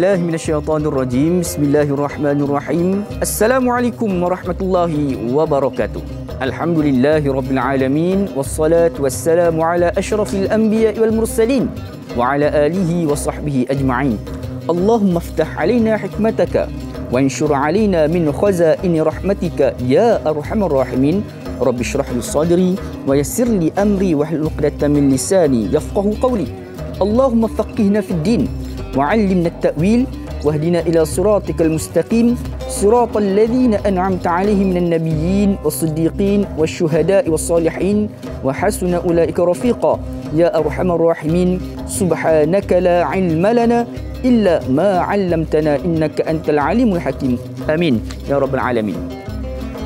billahi minasyaitonir rajim. Bismillahirrahmanirrahim. Assalamualaikum warahmatullahi wabarakatuh. Alhamdulillahirabbil alamin wassalatu wassalamu ala asyrafil anbiya'i wal mursalin wa ala alihi wa sahbihi ajma'in. Allahumma iftah alaina hikmataka wa anshur alaina min khazaini rahmatika ya arhamar rahimin. Rabbi shrah li sadri wa yassir li amri wahlul 'uqdatam min lisani yafqahu qawli. Allahumma faqihna fid din وعلمنا التأويل واهدنا إلى صراطك المستقيم صراط الذين أنعمت عليهم من النبيين والصديقين والشهداء والصالحين وحسن أولئك رفيقا يا أرحم الراحمين سبحانك لا علم لنا إلا ما علمتنا إنك أنت العليم الحكيم آمين يا رب العالمين.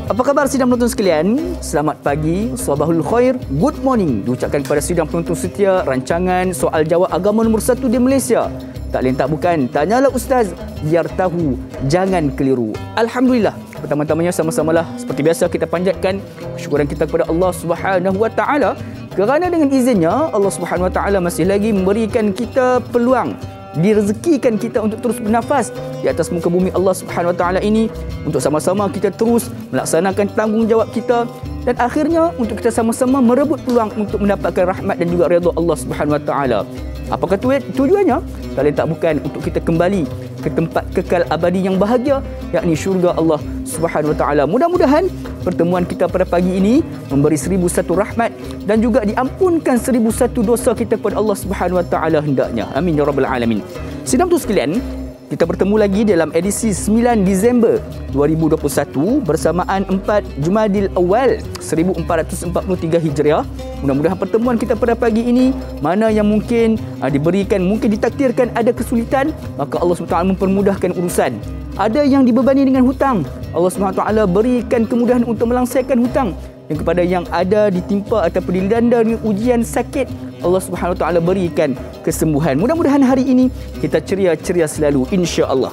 Apa khabar sidang penonton sekalian? Selamat pagi, sabahul khair, good morning diucapkan kepada sidang penonton setia rancangan soal jawab agama nombor 1 di Malaysia. Tak lain tak bukan, tanyalah Ustaz, biar tahu, jangan keliru. Alhamdulillah, pertama-tamanya sama-samalah seperti biasa kita panjatkan syukuran kita kepada Allah Subhanahu Wa Taala kerana dengan izinnya Allah Subhanahu Wa Taala masih lagi memberikan kita peluang, direzekikan kita untuk terus bernafas di atas muka bumi Allah Subhanahu Wa Taala ini, untuk sama-sama kita terus melaksanakan tanggungjawab kita dan akhirnya untuk kita sama-sama merebut peluang untuk mendapatkan rahmat dan juga redha Allah Subhanahu Wa Taala. Apakah tujuannya? Tak lain tak bukan untuk kita kembali ke tempat kekal abadi yang bahagia, yakni syurga Allah Subhanahu Wa Taala. Mudah-mudahan pertemuan kita pada pagi ini memberi 1001 rahmat dan juga diampunkan 1001 dosa kita kepada Allah Subhanahu Wa Taala hendaknya. Amin ya rabbal alamin. Sidang tu sekalian, kita bertemu lagi dalam edisi 9 Disember 2021 bersamaan 4 Jumadil Awal 1443 Hijriah. Mudah-mudahan pertemuan kita pada pagi ini, mana yang mungkin diberikan, mungkin ditakdirkan ada kesulitan, maka Allah SWT mempermudahkan urusan. Ada yang dibebani dengan hutang, Allah SWT berikan kemudahan untuk melangsaikan hutang. Dan kepada yang ada ditimpa ataupun dilanda dengan ujian sakit, Allah SWT berikan kesembuhan. Mudah-mudahan hari ini kita ceria-ceria selalu, insya-Allah.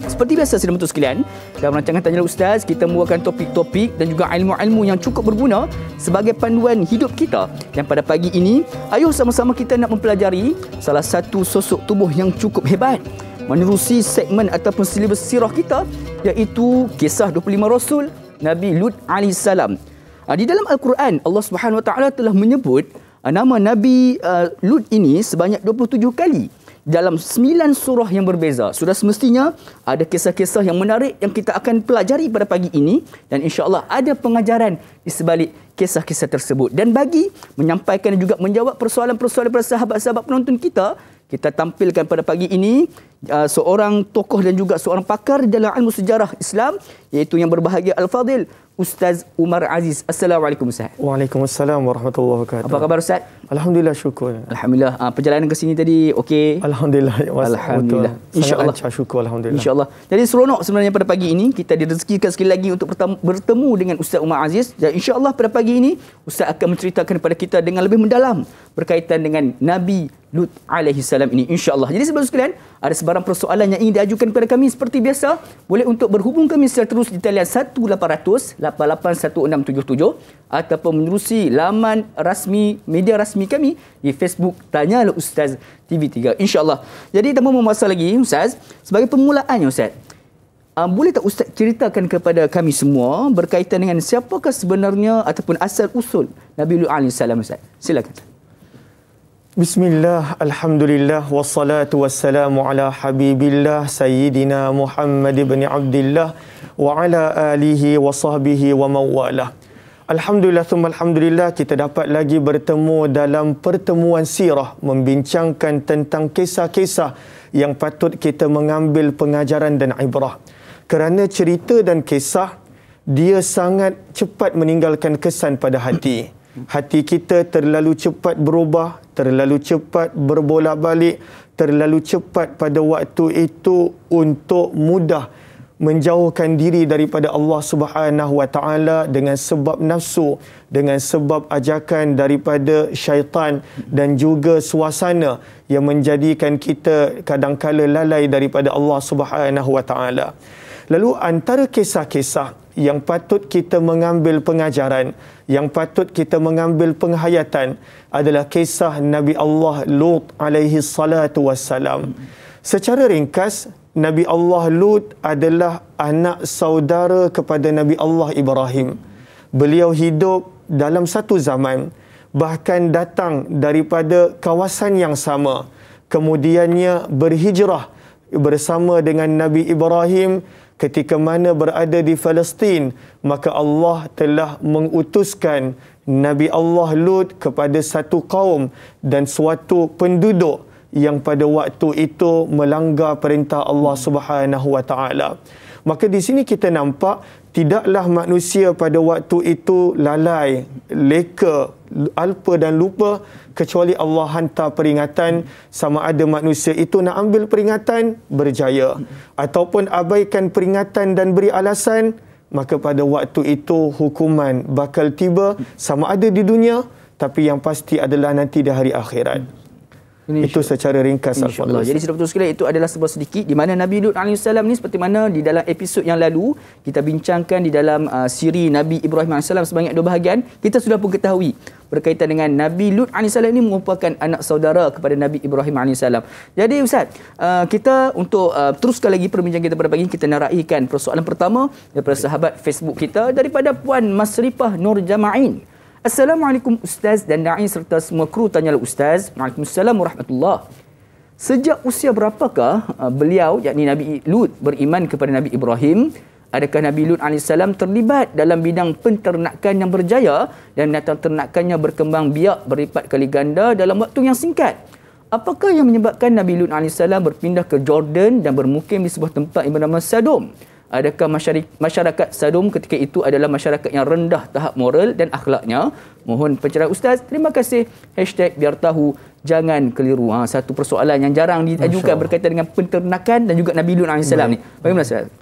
Seperti biasa sidang penonton sekalian, dalam rancangan Tanyalah Ustaz, kita membawakan topik-topik dan juga ilmu-ilmu yang cukup berguna sebagai panduan hidup kita. Dan pada pagi ini, ayuh sama-sama kita nak mempelajari salah satu sosok tubuh yang cukup hebat menerusi segmen ataupun silibus sirah kita, iaitu kisah 25 Rasul Nabi Lut AS. Di dalam Al-Quran, Allah Subhanahu Wa Taala telah menyebut nama Nabi Lut ini sebanyak 27 kali dalam 9 surah yang berbeza. Sudah semestinya ada kisah-kisah yang menarik yang kita akan pelajari pada pagi ini, dan insya-Allah ada pengajaran di sebalik kisah-kisah tersebut. Dan bagi menyampaikan dan juga menjawab persoalan-persoalan para sahabat-sahabat penonton kita, kita tampilkan pada pagi ini seorang tokoh dan juga seorang pakar dalam ilmu sejarah Islam, iaitu yang berbahagia Al-Fadil Ustaz Umar Aziz. Assalamualaikum Ustaz. Waalaikumsalam warahmatullahi wabarakatuh. Apa khabar Ustaz? Alhamdulillah, syukur. Alhamdulillah. Perjalanan ke sini tadi okey? Alhamdulillah. Alhamdulillah. Insya-Allah. Syukur alhamdulillah. Insya-Allah. Jadi seronok sebenarnya pada pagi ini kita direzekikan sekali lagi untuk bertemu dengan Ustaz Umar Aziz, dan insya-Allah pada pagi ini Ustaz akan menceritakan kepada kita dengan lebih mendalam berkaitan dengan Nabi Lut alaihi salam ini, insya-Allah. Jadi sebelum sekalian, ada sebarang persoalan yang ingin diajukan kepada kami seperti biasa, boleh untuk berhubung kami secara terus di talian 1800 881677 ataupun menerusi laman rasmi, media rasmi kami di Facebook Tanyalah Ustaz TV3, insya-Allah. Jadi tanpa memasa lagi Ustaz, sebagai permulaannya Ustaz, boleh tak Ustaz ceritakan kepada kami semua berkaitan dengan siapakah sebenarnya ataupun asal usul Nabi Lut alaihi salam Ustaz? Silakan. Bismillah, alhamdulillah, wassalatu wassalamu ala habibillah Sayyidina Muhammad ibn Abdillah wa ala alihi wa sahbihi wa mawalah. Alhamdulillah, thumma alhamdulillah, kita dapat lagi bertemu dalam pertemuan sirah, membincangkan tentang kisah-kisah yang patut kita mengambil pengajaran dan ibrah. Kerana cerita dan kisah, dia sangat cepat meninggalkan kesan pada hati. Hati kita terlalu cepat berubah, terlalu cepat berbolak-balik, terlalu cepat pada waktu itu untuk mudah menjauhkan diri daripada Allah Subhanahu Wa Taala dengan sebab nafsu, dengan sebab ajakan daripada syaitan dan juga suasana yang menjadikan kita kadang-kala lalai daripada Allah Subhanahu Wa Taala. Lalu antara kisah-kisah yang patut kita mengambil pengajaran, yang patut kita mengambil penghayatan adalah kisah Nabi Allah Lut alaihi salatu wassalam. Secara ringkas, Nabi Allah Lut adalah anak saudara kepada Nabi Allah Ibrahim. Beliau hidup dalam satu zaman, bahkan datang daripada kawasan yang sama. Kemudiannya berhijrah bersama dengan Nabi Ibrahim ketika mana berada di Palestin. Maka Allah telah mengutuskan Nabi Allah Lut kepada satu kaum dan suatu penduduk yang pada waktu itu melanggar perintah Allah Subhanahu wa taala. Maka di sini kita nampak tidaklah manusia pada waktu itu lalai, leka, alpa dan lupa, kecuali Allah hantar peringatan. Sama ada manusia itu nak ambil peringatan, berjaya, ataupun abaikan peringatan dan beri alasan, maka pada waktu itu hukuman bakal tiba, sama ada di dunia, tapi yang pasti adalah nanti di hari akhirat. Itu secara ringkas. InsyaAllah. Jadi sudah betul sekali, itu adalah sebuah sedikit di mana Nabi Lut AS ni, seperti mana di dalam episod yang lalu kita bincangkan di dalam siri Nabi Ibrahim AS sebanyak 2 bahagian, kita sudah pun ketahui berkaitan dengan Nabi Lut AS ini merupakan anak saudara kepada Nabi Ibrahim AS. Jadi Ustaz, kita untuk teruskan lagi perbincangan kita pada pagi ini, kita nak raikan persoalan pertama daripada sahabat Facebook kita, daripada Puan Masrifah Nur Jama'in. Assalamualaikum Ustaz dan Da'i serta semua kru Tanyalah Ustaz. Waalaikumsalam warahmatullahi. Sejak usia berapakah beliau, yakni Nabi Lut, beriman kepada Nabi Ibrahim? Adakah Nabi Lut AS terlibat dalam bidang penternakan yang berjaya dan binatang ternakannya berkembang biak berlipat kali ganda dalam waktu yang singkat? Apakah yang menyebabkan Nabi Lut AS berpindah ke Jordan dan bermukim di sebuah tempat yang bernama Sodom? Adakah masyarakat Sodom ketika itu adalah masyarakat yang rendah tahap moral dan akhlaknya? Mohon pencerahan Ustaz. Terima kasih. #biar tahu jangan keliru. Satu persoalan yang jarang diajukan berkaitan dengan penternakan dan juga Nabi Lut AS ni. Bagaimana Ustaz?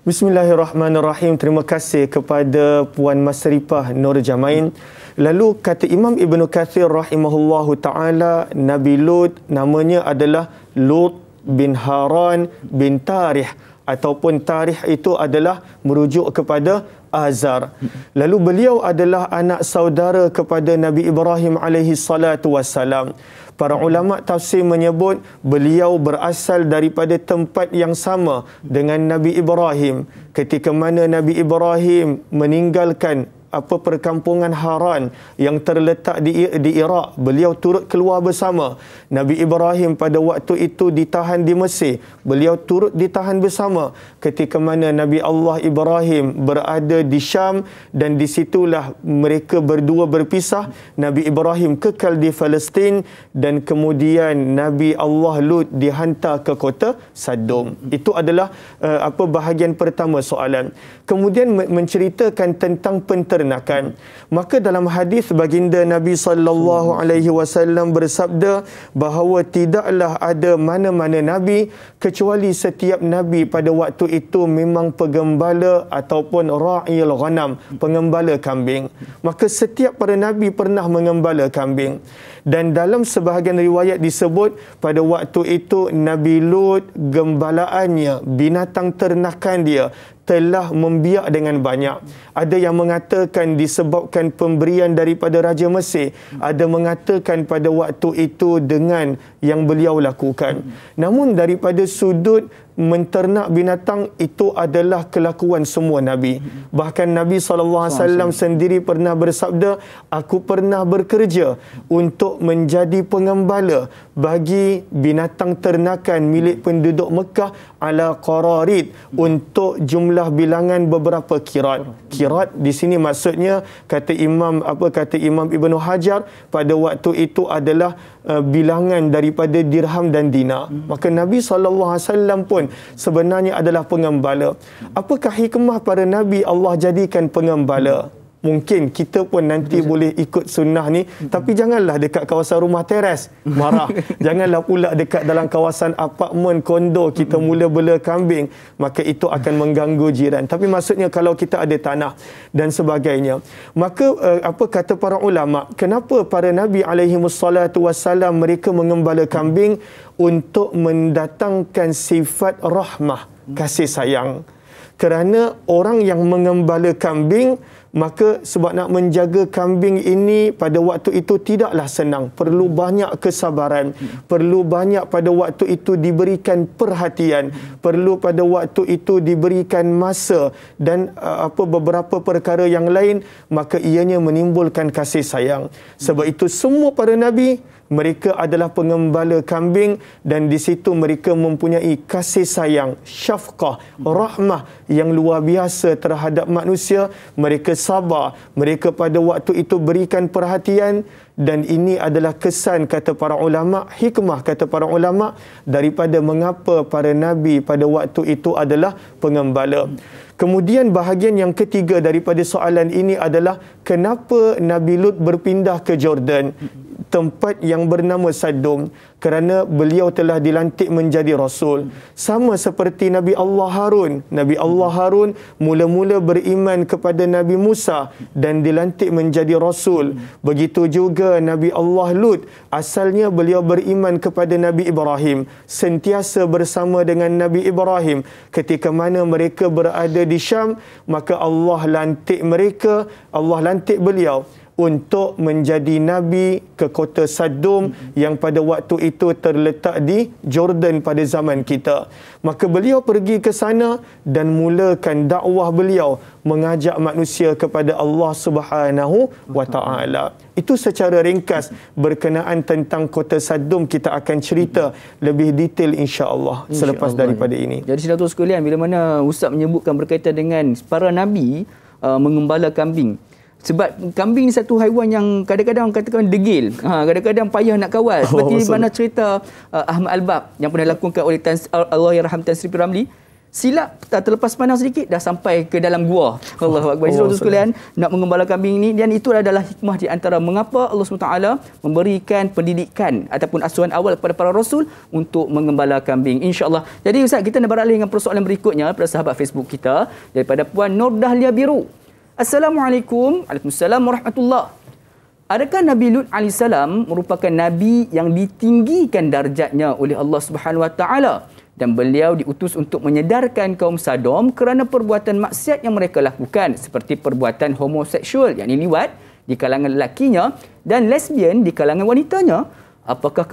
Bismillahirrahmanirrahim. Terima kasih kepada Puan Masrifah Nur Jamain. Lalu kata Imam Ibn Kathir rahimahullahu ta'ala, Nabi Lut namanya adalah Lut bin Haran bin Tarih, ataupun Tarih itu adalah merujuk kepada Azar. Lalu beliau adalah anak saudara kepada Nabi Ibrahim alaihi salatu wassalam. Para ulama tafsir menyebut beliau berasal daripada tempat yang sama dengan Nabi Ibrahim. Ketika mana Nabi Ibrahim meninggalkan perkampungan Haran yang terletak di Iraq, beliau turut keluar bersama. Nabi Ibrahim pada waktu itu ditahan di Mesir, beliau turut ditahan bersama. Ketika mana Nabi Allah Ibrahim berada di Syam, dan disitulah mereka berdua berpisah. Nabi Ibrahim kekal di Palestin, dan kemudian Nabi Allah Lut dihantar ke kota Sodom. Itu adalah bahagian pertama soalan. Kemudian menceritakan tentang penternakan. Maka dalam hadis baginda Nabi sallallahu alaihi wasallam bersabda bahawa tidaklah ada mana-mana nabi kecuali setiap nabi pada waktu itu memang penggembala ataupun ra'il ghanam, pengembala kambing. Maka setiap para nabi pernah mengembala kambing. Dan dalam sebahagian riwayat disebut pada waktu itu Nabi Lut, gembalaannya, binatang ternakan dia telah membiak dengan banyak. Ada yang mengatakan disebabkan pemberian daripada Raja Mesir. Ada mengatakan pada waktu itu dengan yang beliau lakukan. Namun daripada sudut menternak binatang, itu adalah kelakuan semua Nabi. Bahkan Nabi SAW sendiri pernah bersabda, aku pernah bekerja untuk menjadi pengembala bagi binatang ternakan milik penduduk Mekah ala qararid, untuk jumlah bilangan beberapa kirat. Kirat di sini maksudnya kata Imam Ibnu Hajar pada waktu itu adalah bilangan daripada dirham dan dinar. Maka Nabi SAW pun sebenarnya adalah pengembala. Apakah hikmah para Nabi Allah jadikan pengembala? Mungkin kita pun nanti boleh ikut sunnah ni, tapi janganlah dekat kawasan rumah teres, marah. Janganlah pula dekat dalam kawasan apartmen, kondo kita mula bela kambing, maka itu akan mengganggu jiran. Tapi maksudnya kalau kita ada tanah dan sebagainya. Maka apa kata para ulama, kenapa para Nabi alaihimussalatu wassalam mereka mengembala kambing? Untuk mendatangkan sifat rahmah, kasih sayang. Kerana orang yang mengembala kambing Maka sebab nak menjaga kambing ini pada waktu itu tidaklah senang. Perlu banyak kesabaran. Perlu banyak pada waktu itu diberikan perhatian. Perlu pada waktu itu diberikan masa dan beberapa perkara yang lain. Maka ianya menimbulkan kasih sayang. Sebab itu semua para nabi, mereka adalah pengembala kambing dan di situ mereka mempunyai kasih sayang, syafqah, rahmah yang luar biasa terhadap manusia. Mereka sabar, mereka pada waktu itu berikan perhatian dan ini adalah kesan kata para ulama, hikmah kata para ulama daripada mengapa para nabi pada waktu itu adalah pengembala. Kemudian bahagian yang ketiga daripada soalan ini adalah kenapa Nabi Lut berpindah ke Jordan, tempat yang bernama Sadum, kerana beliau telah dilantik menjadi Rasul. Sama seperti Nabi Allah Harun. Nabi Allah Harun mula-mula beriman kepada Nabi Musa dan dilantik menjadi Rasul. Begitu juga Nabi Allah Lut. Asalnya beliau beriman kepada Nabi Ibrahim. Sentiasa bersama dengan Nabi Ibrahim. Ketika mana mereka berada di Syam, maka Allah lantik mereka, Allah lantik beliau untuk menjadi Nabi ke kota Sadum yang pada waktu itu terletak di Jordan pada zaman kita. Maka beliau pergi ke sana dan mulakan dakwah beliau mengajak manusia kepada Allah Subhanahu wa taala. Itu secara ringkas berkenaan tentang kota Sadum. Kita akan cerita lebih detail insya-Allah selepas daripada ini. Jadi saudara sekalian, bila mana Ustaz menyebutkan berkaitan dengan para nabi mengembala kambing. Sebab kambing ni satu haiwan yang kadang-kadang katakan degil. Kadang-kadang payah nak kawal. Seperti mana cerita Ahmad Al-Bab yang pernah dilakukan oleh Allahyarham Tan Sri P. Ramlee. Silap terlepas pandang sedikit dah sampai ke dalam gua. Allahu Akbar. Saudara sekalian, nak mengembala kambing ni, dan itu adalah hikmah di antara mengapa Allah SWT memberikan pendidikan ataupun asuhan awal kepada para rasul untuk mengembala kambing, insya-Allah. Jadi Ustaz, kita nak beralih dengan persoalan berikutnya pada sahabat Facebook kita daripada Puan Nur Dahlia Biru. Assalamualaikum. Waalaikumsalam warahmatullahi. Adakah Nabi Lut AS merupakan Nabi yang ditinggikan darjatnya oleh Allah Subhanahu Wa Taala dan beliau diutus untuk menyedarkan kaum Sodom kerana perbuatan maksiat yang mereka lakukan seperti perbuatan homoseksual, yakni liwat di kalangan lelakinya dan lesbian di kalangan wanitanya? Apakah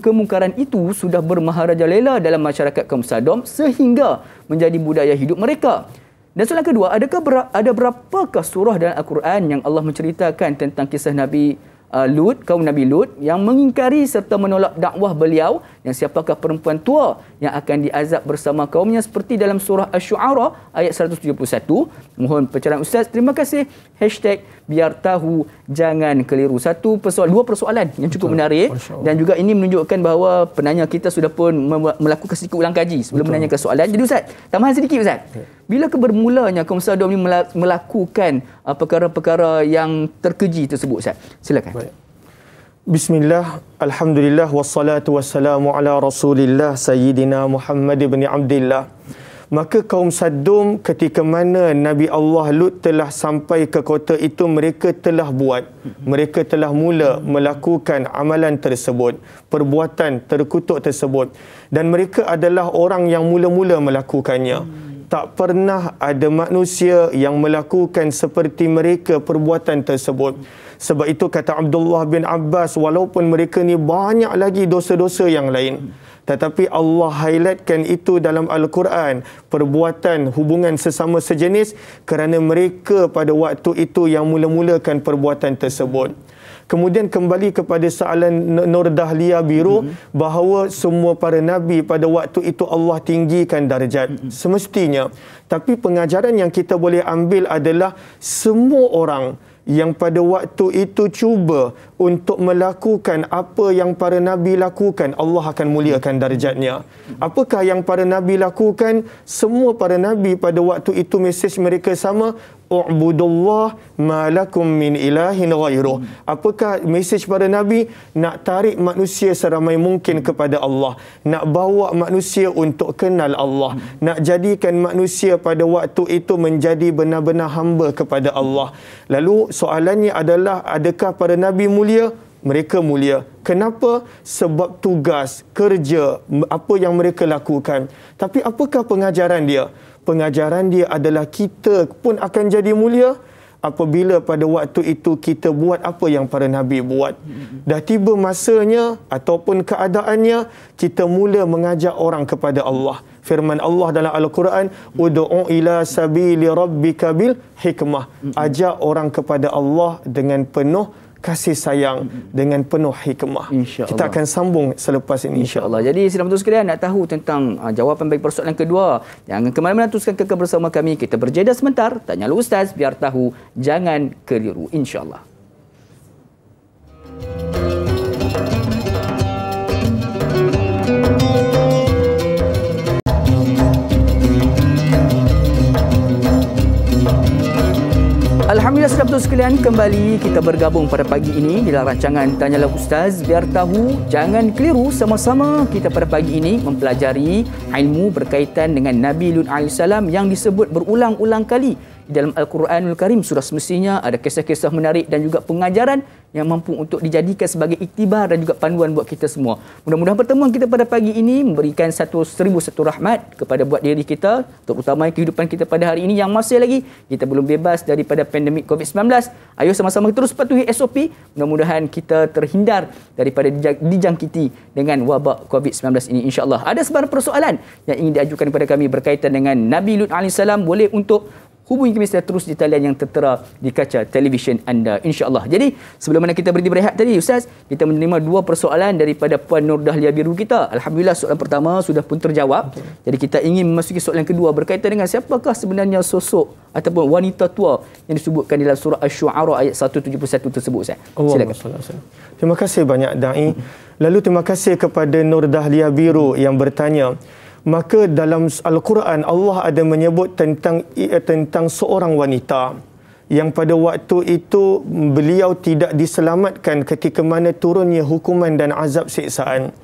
kemungkaran itu sudah bermaharajalela dalam masyarakat kaum Sodom sehingga menjadi budaya hidup mereka? Dan soalan kedua, ada berapakah surah dalam Al-Quran yang Allah menceritakan tentang kisah Nabi Lut, kaum Nabi Lut yang mengingkari serta menolak dakwah beliau, yang siapakah perempuan tua yang akan diazab bersama kaumnya seperti dalam surah Asy-Syu'ara ayat 171. Mohon pencerahan Ustaz. Terima kasih. #biar tahu jangan keliru. Dua persoalan yang cukup menarik dan juga ini menunjukkan bahawa penanya kita sudah pun melakukan sedikit ulang kaji sebelum menanyakan soalan. Jadi Ustaz, tambahan sedikit Ustaz. Bila bermulanya kaum Sodom ini melakukan perkara-perkara yang terkeji tersebut Ustaz? Silakan. Baik. Bismillah, alhamdulillah, wassalatu wassalamu ala rasulillah Sayyidina Muhammad ibn Abdillah. Maka kaum Sodom ketika mana Nabi Allah Lut telah sampai ke kota itu, mereka telah mula melakukan amalan tersebut, perbuatan terkutuk tersebut, dan mereka adalah orang yang mula-mula melakukannya. Tak pernah ada manusia yang melakukan seperti mereka perbuatan tersebut. Sebab itu kata Abdullah bin Abbas, walaupun mereka ni banyak lagi dosa-dosa yang lain, tetapi Allah highlightkan itu dalam Al-Quran, perbuatan hubungan sesama sejenis, kerana mereka pada waktu itu yang mula-mulakan perbuatan tersebut. Kemudian kembali kepada soalan Nur Dahlia Biru, bahawa semua para nabi pada waktu itu Allah tinggikan darjat. Semestinya. Tapi pengajaran yang kita boleh ambil adalah semua orang yang pada waktu itu cuba untuk melakukan apa yang para nabi lakukan, Allah akan muliakan darjatnya. Apakah yang para nabi lakukan? Semua para nabi pada waktu itu mesej mereka sama, u'budullah ma lakum min ilahin ghairuh. Apakah mesej para nabi? Nak tarik manusia seramai mungkin kepada Allah, nak bawa manusia untuk kenal Allah, nak jadikan manusia pada waktu itu menjadi benar-benar hamba kepada Allah. Lalu soalannya adalah, adakah para nabi mulia? Mereka mulia. Kenapa? Sebab tugas, kerja, apa yang mereka lakukan. Tapi apakah pengajaran dia? Pengajaran dia adalah kita pun akan jadi mulia. apabila pada waktu itu kita buat apa yang para Nabi buat. Dah tiba masanya ataupun keadaannya kita mula mengajak orang kepada Allah. Firman Allah dalam Al-Quran, ud'u ila sabili rabbika bil hikmah. Ajak orang kepada Allah dengan penuh kasih sayang, dengan penuh hikmah. Kita akan sambung selepas ini, insya-Allah. Jadi sidang penonton sekalian, nak tahu tentang jawapan bagi persoalan kedua, jangan ke mana-mana, teruskan kekal bersama kami. Kita berjeda sebentar, tanya lu ustaz biar tahu, jangan keliru, insya-Allah. Alhamdulillah, saudara betul sekalian, kembali kita bergabung pada pagi ini dalam rancangan Tanyalah Ustaz biar tahu, jangan keliru. Sama-sama kita pada pagi ini mempelajari ilmu berkaitan dengan Nabi Lut AS yang disebut berulang-ulang kali di dalam Al-Quranul Karim. Sudah semestinya ada kisah-kisah menarik dan juga pengajaran yang mampu untuk dijadikan sebagai iktibar dan juga panduan buat kita semua. Mudah-mudahan pertemuan kita pada pagi ini memberikan satu rahmat kepada buat diri kita, terutama kehidupan kita pada hari ini yang masih lagi kita belum bebas daripada pandemik COVID-19. Ayo sama-sama terus patuhi SOP. Mudah-mudahan kita terhindar daripada dijangkiti dengan wabak COVID-19 ini, insya-Allah. Ada sebarang persoalan yang ingin diajukan kepada kami berkaitan dengan Nabi Lut AS, boleh untuk hubungi kami secara terus di talian yang tertera di kaca televisyen anda, insya-Allah. Jadi sebelum mana kita berhenti berehat tadi Ustaz, kita menerima dua persoalan daripada Puan Nur Dahlia Biru kita. Alhamdulillah, soalan pertama sudah pun terjawab. Jadi kita ingin memasuki soalan kedua berkaitan dengan siapakah sebenarnya sosok ataupun wanita tua yang disebutkan dalam surah Asy-Syu'ara ayat 171 tersebut, Ustaz. Silakan. Terima kasih banyak Dai. Lalu terima kasih kepada Nur Dahlia Biru yang bertanya. Maka dalam Al-Quran Allah ada menyebut tentang seorang wanita yang pada waktu itu beliau tidak diselamatkan ketika mana turunnya hukuman dan azab siksaan.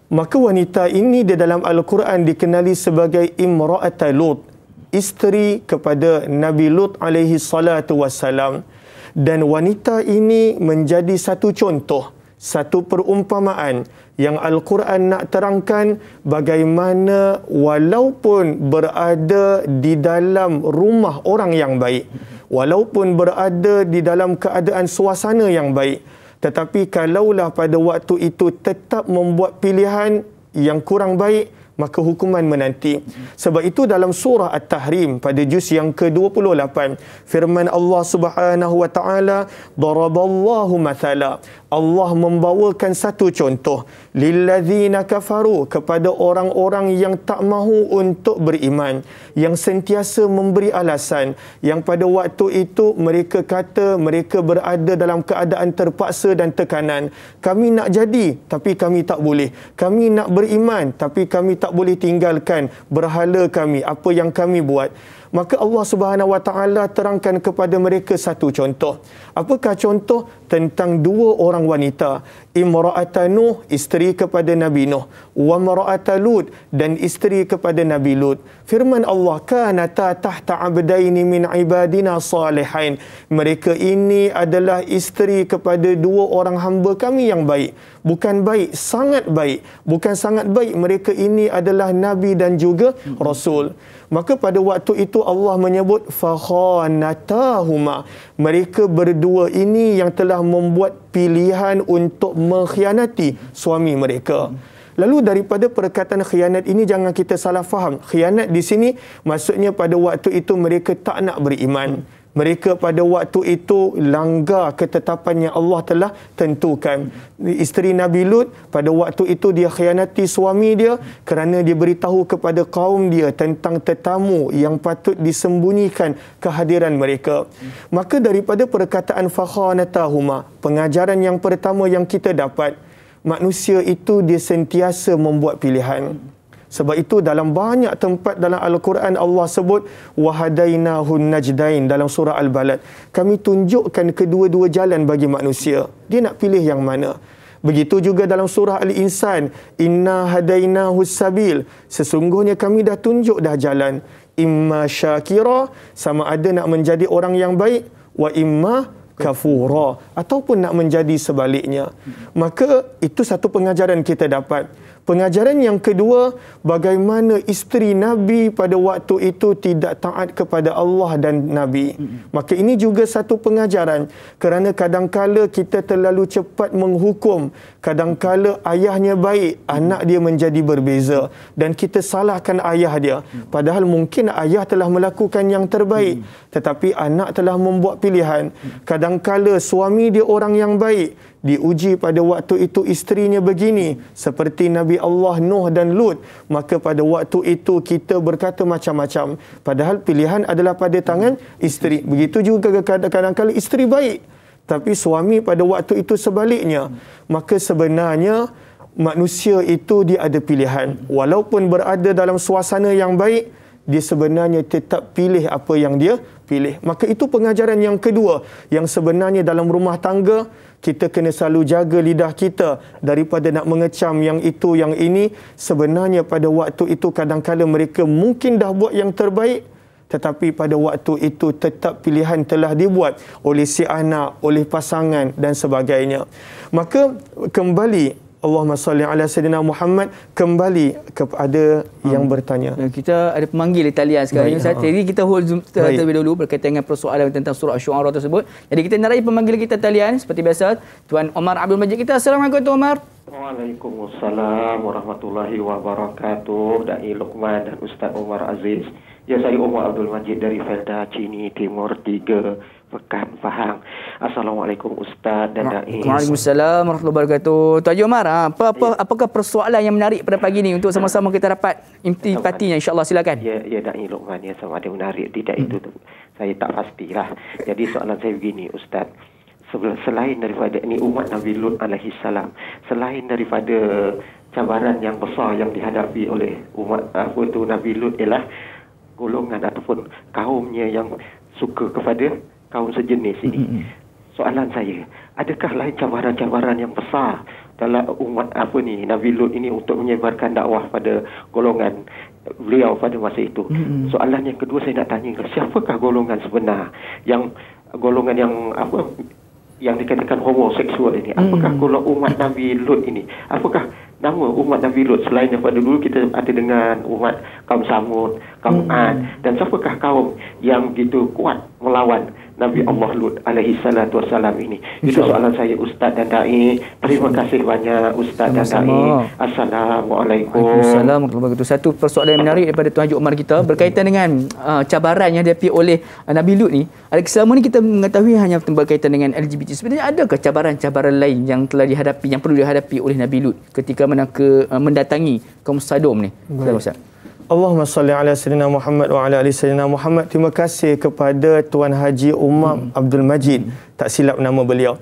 Maka wanita ini di dalam Al-Quran dikenali sebagai Imra'at Lut, isteri kepada Nabi Lut alaihi salatu wassalam. Dan wanita ini menjadi satu contoh, satu perumpamaan yang Al-Quran nak terangkan bagaimana walaupun berada di dalam rumah orang yang baik, walaupun berada di dalam keadaan suasana yang baik, tetapi kalaulah pada waktu itu tetap membuat pilihan yang kurang baik, maka hukuman menanti. Sebab itu dalam surah At-Tahrim pada juz yang ke-28, firman Allah Subhanahu wa taala, daraballahu mathala, Allah membawakan satu contoh, lillazina kafaru, kepada orang-orang yang tak mahu untuk beriman, yang sentiasa memberi alasan, yang pada waktu itu mereka kata mereka berada dalam keadaan terpaksa dan tekanan. Kami nak jadi tapi kami tak boleh. Kami nak beriman tapi kami tak boleh tinggalkan berhala kami, apa yang kami buat. Maka Allah Subhanahu wa taala terangkan kepada mereka satu contoh. Apakah contoh? Tentang dua orang wanita, Imra'at Nuh, isteri kepada Nabi Nuh, wa Imra'at Lut, dan isteri kepada Nabi Lut. Firman Allah, kanata tahta abdaini min ibadina salihain. Mereka ini adalah isteri kepada dua orang hamba kami yang baik. Bukan baik, sangat baik. Bukan sangat baik, mereka ini adalah Nabi dan juga Rasul. Maka pada waktu itu Allah menyebut fakhanatahuma. Mereka berdua ini yang telah membuat pilihan untuk mengkhianati suami mereka. Lalu daripada perkataan khianat ini jangan kita salah faham. Khianat di sini maksudnya pada waktu itu mereka tak nak beriman. Mereka pada waktu itu langgar ketetapan yang Allah telah tentukan. Isteri Nabi Lut pada waktu itu dia khianati suami dia kerana dia beritahu kepada kaum dia tentang tetamu yang patut disembunyikan kehadiran mereka. Maka daripada perkataan fakhanatahuma, pengajaran yang pertama yang kita dapat, manusia itu dia sentiasa membuat pilihan. Sebab itu dalam banyak tempat dalam Al-Quran Allah sebut wahadainahun najdain dalam surah Al-Balad. Kami tunjukkan kedua-dua jalan bagi manusia. Dia nak pilih yang mana. Begitu juga dalam surah Al-Insan, inna hadainahus sabil. Sesungguhnya kami dah tunjuk dah jalan. Imma syakira, sama ada nak menjadi orang yang baik, wa imma kafura, ataupun nak menjadi sebaliknya. Maka itu satu pengajaran kita dapat. Pengajaran yang kedua, bagaimana isteri Nabi pada waktu itu tidak taat kepada Allah dan Nabi. Maka ini juga satu pengajaran, kerana kadangkala kita terlalu cepat menghukum. Kadangkala ayahnya baik, anak dia menjadi berbeza dan kita salahkan ayah dia. Padahal mungkin ayah telah melakukan yang terbaik, tetapi anak telah membuat pilihan. Kadangkala suami dia orang yang baik, diuji pada waktu itu isterinya begini, seperti Nabi Allah Nuh dan Lut, maka pada waktu itu kita berkata macam-macam, padahal pilihan adalah pada tangan isteri. Begitu juga kadang-kadang isteri baik, tapi suami pada waktu itu sebaliknya. Maka sebenarnya manusia itu dia ada pilihan, walaupun berada dalam suasana yang baik, dia sebenarnya tetap pilih apa yang dia pilih. Maka itu pengajaran yang kedua, yang sebenarnya dalam rumah tangga kita kena selalu jaga lidah kita daripada nak mengecam yang itu, yang ini. Sebenarnya pada waktu itu kadang-kadang mereka mungkin dah buat yang terbaik, tetapi pada waktu itu tetap pilihan telah dibuat oleh si anak, oleh pasangan dan sebagainya. Maka kembali, Allahumma salli ala Sayyidina Muhammad, kembali kepada yang bertanya. Kita ada pemanggil di talian sekarang. Jadi kita hold Zoom terlebih dahulu berkaitan dengan persoalan tentang surah Asy-Syu'ara tersebut. Jadi kita narai pemanggil kita talian seperti biasa, Tuan Omar Abdul Majid kita. Assalamualaikum Tuan Omar. Waalaikumsalam warahmatullahi wabarakatuh. Dai Luqman dan Ustaz Omar Aziz. Ya, saya Omar Abdul Majid dari Felda Cini Timur 3, Pekan, Pahang. Assalamualaikum Ustaz dan Dai. Waalaikumsalam warahmatullahi wabarakatuh. Tuan Omar, apakah persoalan yang menarik pada pagi ini untuk sama-sama kita dapat intipatinya, insya-Allah, silakan. Ya Dai Luqman, ya, sama ada menarik tidak itu saya tak pastilah. Jadi soalan saya begini Ustaz. Selain daripada ini umat Nabi Lut alaihi salam, selain daripada cabaran yang besar yang dihadapi oleh umat Nabi Lut ialah golongan ataupun kaumnya yang suka kepada kaum sejenis ini. Soalan saya, adakah lain cabaran-cabaran yang besar dalam umat Nabi Lut ini untuk menyebarkan dakwah pada golongan beliau pada masa itu? Soalan yang kedua saya nak tanya, siapakah golongan sebenar yang golongan yang dikatakan homoseksual ini? Apakah golongan umat Nabi Lut ini? Apakah nama umat Nabi Lut selain daripada dulu kita ada dengan umat kaum Samud, kaum Ad, dan siapakah kaum yang begitu kuat melawan Nabi Allah Lut alaihi salatu wassalam ini? Itu soalan saya Ustaz dan Dai. Terima kasih banyak Ustaz dan Dai. Assalamualaikum. Waalaikumsalam warahmatullahi wabarakatuh. Satu persoalan yang menarik daripada Tuan Haji Omar kita berkaitan dengan cabaran yang dihadapi oleh Nabi Lut ni. Selama ni kita mengetahui hanya berkaitan dengan LGBT. Sebenarnya adakah cabaran-cabaran lain yang telah dihadapi, yang perlu dihadapi oleh Nabi Lut ketika mendatangi kaum Sodom ni? Ustaz. Allahumma salli ala Sayyidina Muhammad wa ala ali Sayyidina Muhammad. Terima kasih kepada Tuan Haji Umar Abdul Majid, tak silap nama beliau.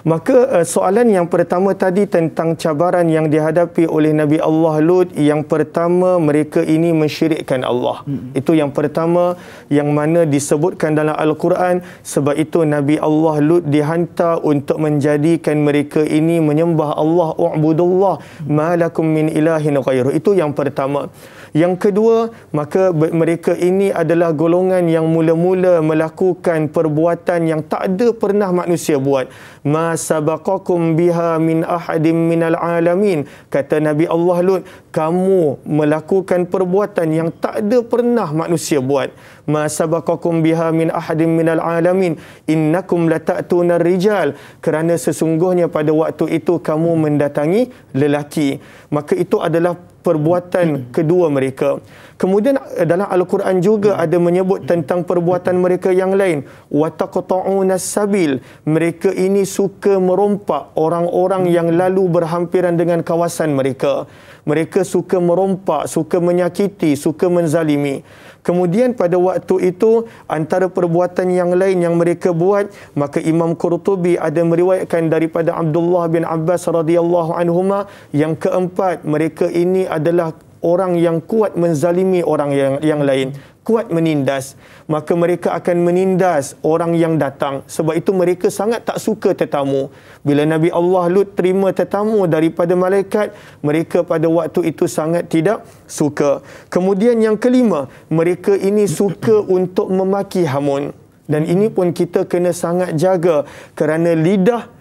Maka soalan yang pertama tadi tentang cabaran yang dihadapi oleh Nabi Allah Lut, yang pertama mereka ini mensyirikkan Allah. Itu yang pertama yang mana disebutkan dalam Al-Quran. Sebab itu Nabi Allah Lut dihantar untuk menjadikan mereka ini menyembah Allah, u'budullah ma lakum min ilahin ghairuh. Itu yang pertama. Yang kedua, maka mereka ini adalah golongan yang mula-mula melakukan perbuatan yang tak ada pernah manusia buat. Ma sabaqakum biha min ahadim minal alamin. Kata Nabi Allah Lut, kamu melakukan perbuatan yang tak ada pernah manusia buat. Ma sabaqakum biha min ahadim minal alamin. Innakum lata'tuna rijal. Kerana sesungguhnya pada waktu itu kamu mendatangi lelaki. Maka itu adalah perbuatan kedua mereka. Kemudian dalam Al-Quran juga ada menyebut tentang perbuatan mereka yang lain. Wa taqta'unas sabil. Mereka ini suka merompak orang-orang yang lalu berhampiran dengan kawasan mereka. Mereka suka merompak, suka menyakiti, suka menzalimi. Kemudian pada waktu itu antara perbuatan yang lain yang mereka buat, maka Imam Qurtubi ada meriwayatkan daripada Abdullah bin Abbas radhiyallahu anhuma, yang keempat, mereka ini adalah orang yang kuat menzalimi orang yang lain, kuat menindas. Maka mereka akan menindas orang yang datang. Sebab itu mereka sangat tak suka tetamu. Bila Nabi Allah Lut terima tetamu daripada malaikat, mereka pada waktu itu sangat tidak suka. Kemudian yang kelima, mereka ini suka untuk memaki hamun. Dan ini pun kita kena sangat jaga, kerana lidah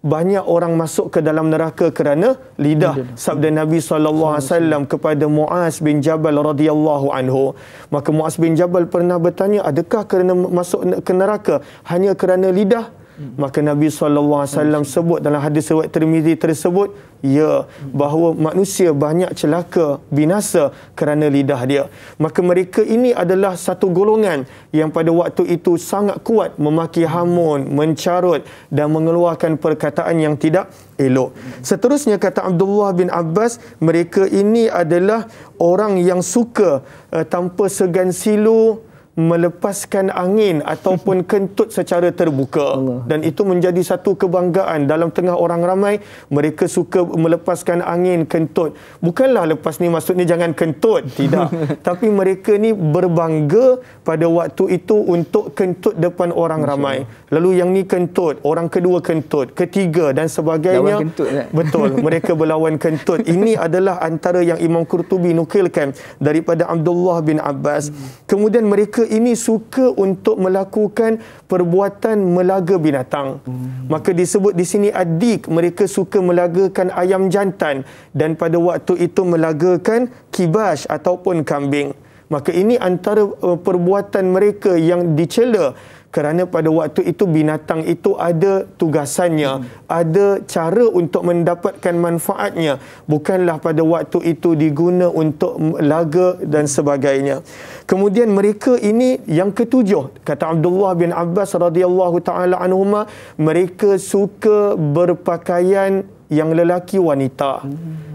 banyak orang masuk ke dalam neraka kerana lidah. Sabda Nabi SAW kepada Muaz bin Jabal radhiyallahu anhu. Maka Muaz bin Jabal pernah bertanya, adakah kerana masuk ke neraka hanya kerana lidah? Maka Nabi SAW sebut dalam hadis riwayat Tirmizi tersebut, ya, bahawa manusia banyak celaka, binasa kerana lidah dia. Maka mereka ini adalah satu golongan yang pada waktu itu sangat kuat memaki hamun, mencarut dan mengeluarkan perkataan yang tidak elok. Seterusnya kata Abdullah bin Abbas, mereka ini adalah orang yang suka tanpa segan silu melepaskan angin ataupun kentut secara terbuka. Dan itu menjadi satu kebanggaan dalam tengah orang ramai. Mereka suka melepaskan angin, kentut. Bukanlah lepas ni maksudnya jangan kentut, tidak. Tapi mereka ni berbangga pada waktu itu untuk kentut depan orang ramai. Lalu yang ni kentut, orang kedua kentut, ketiga dan sebagainya. Lawan kentut, tak? Betul, mereka berlawan kentut. Ini adalah antara yang Imam Qurtubi nukilkan daripada Abdullah bin Abbas. Kemudian mereka ini suka untuk melakukan perbuatan melaga binatang. Maka disebut di sini adik, mereka suka melagakan ayam jantan dan pada waktu itu melagakan kibas ataupun kambing. Maka ini antara perbuatan mereka yang dicela kerana pada waktu itu binatang itu ada tugasannya, ada cara untuk mendapatkan manfaatnya. Bukanlah pada waktu itu diguna untuk laga dan sebagainya. Kemudian mereka ini yang ketujuh, kata Abdullah bin Abbas radhiyallahu taala anhuma, mereka suka berpakaian yang lelaki wanita,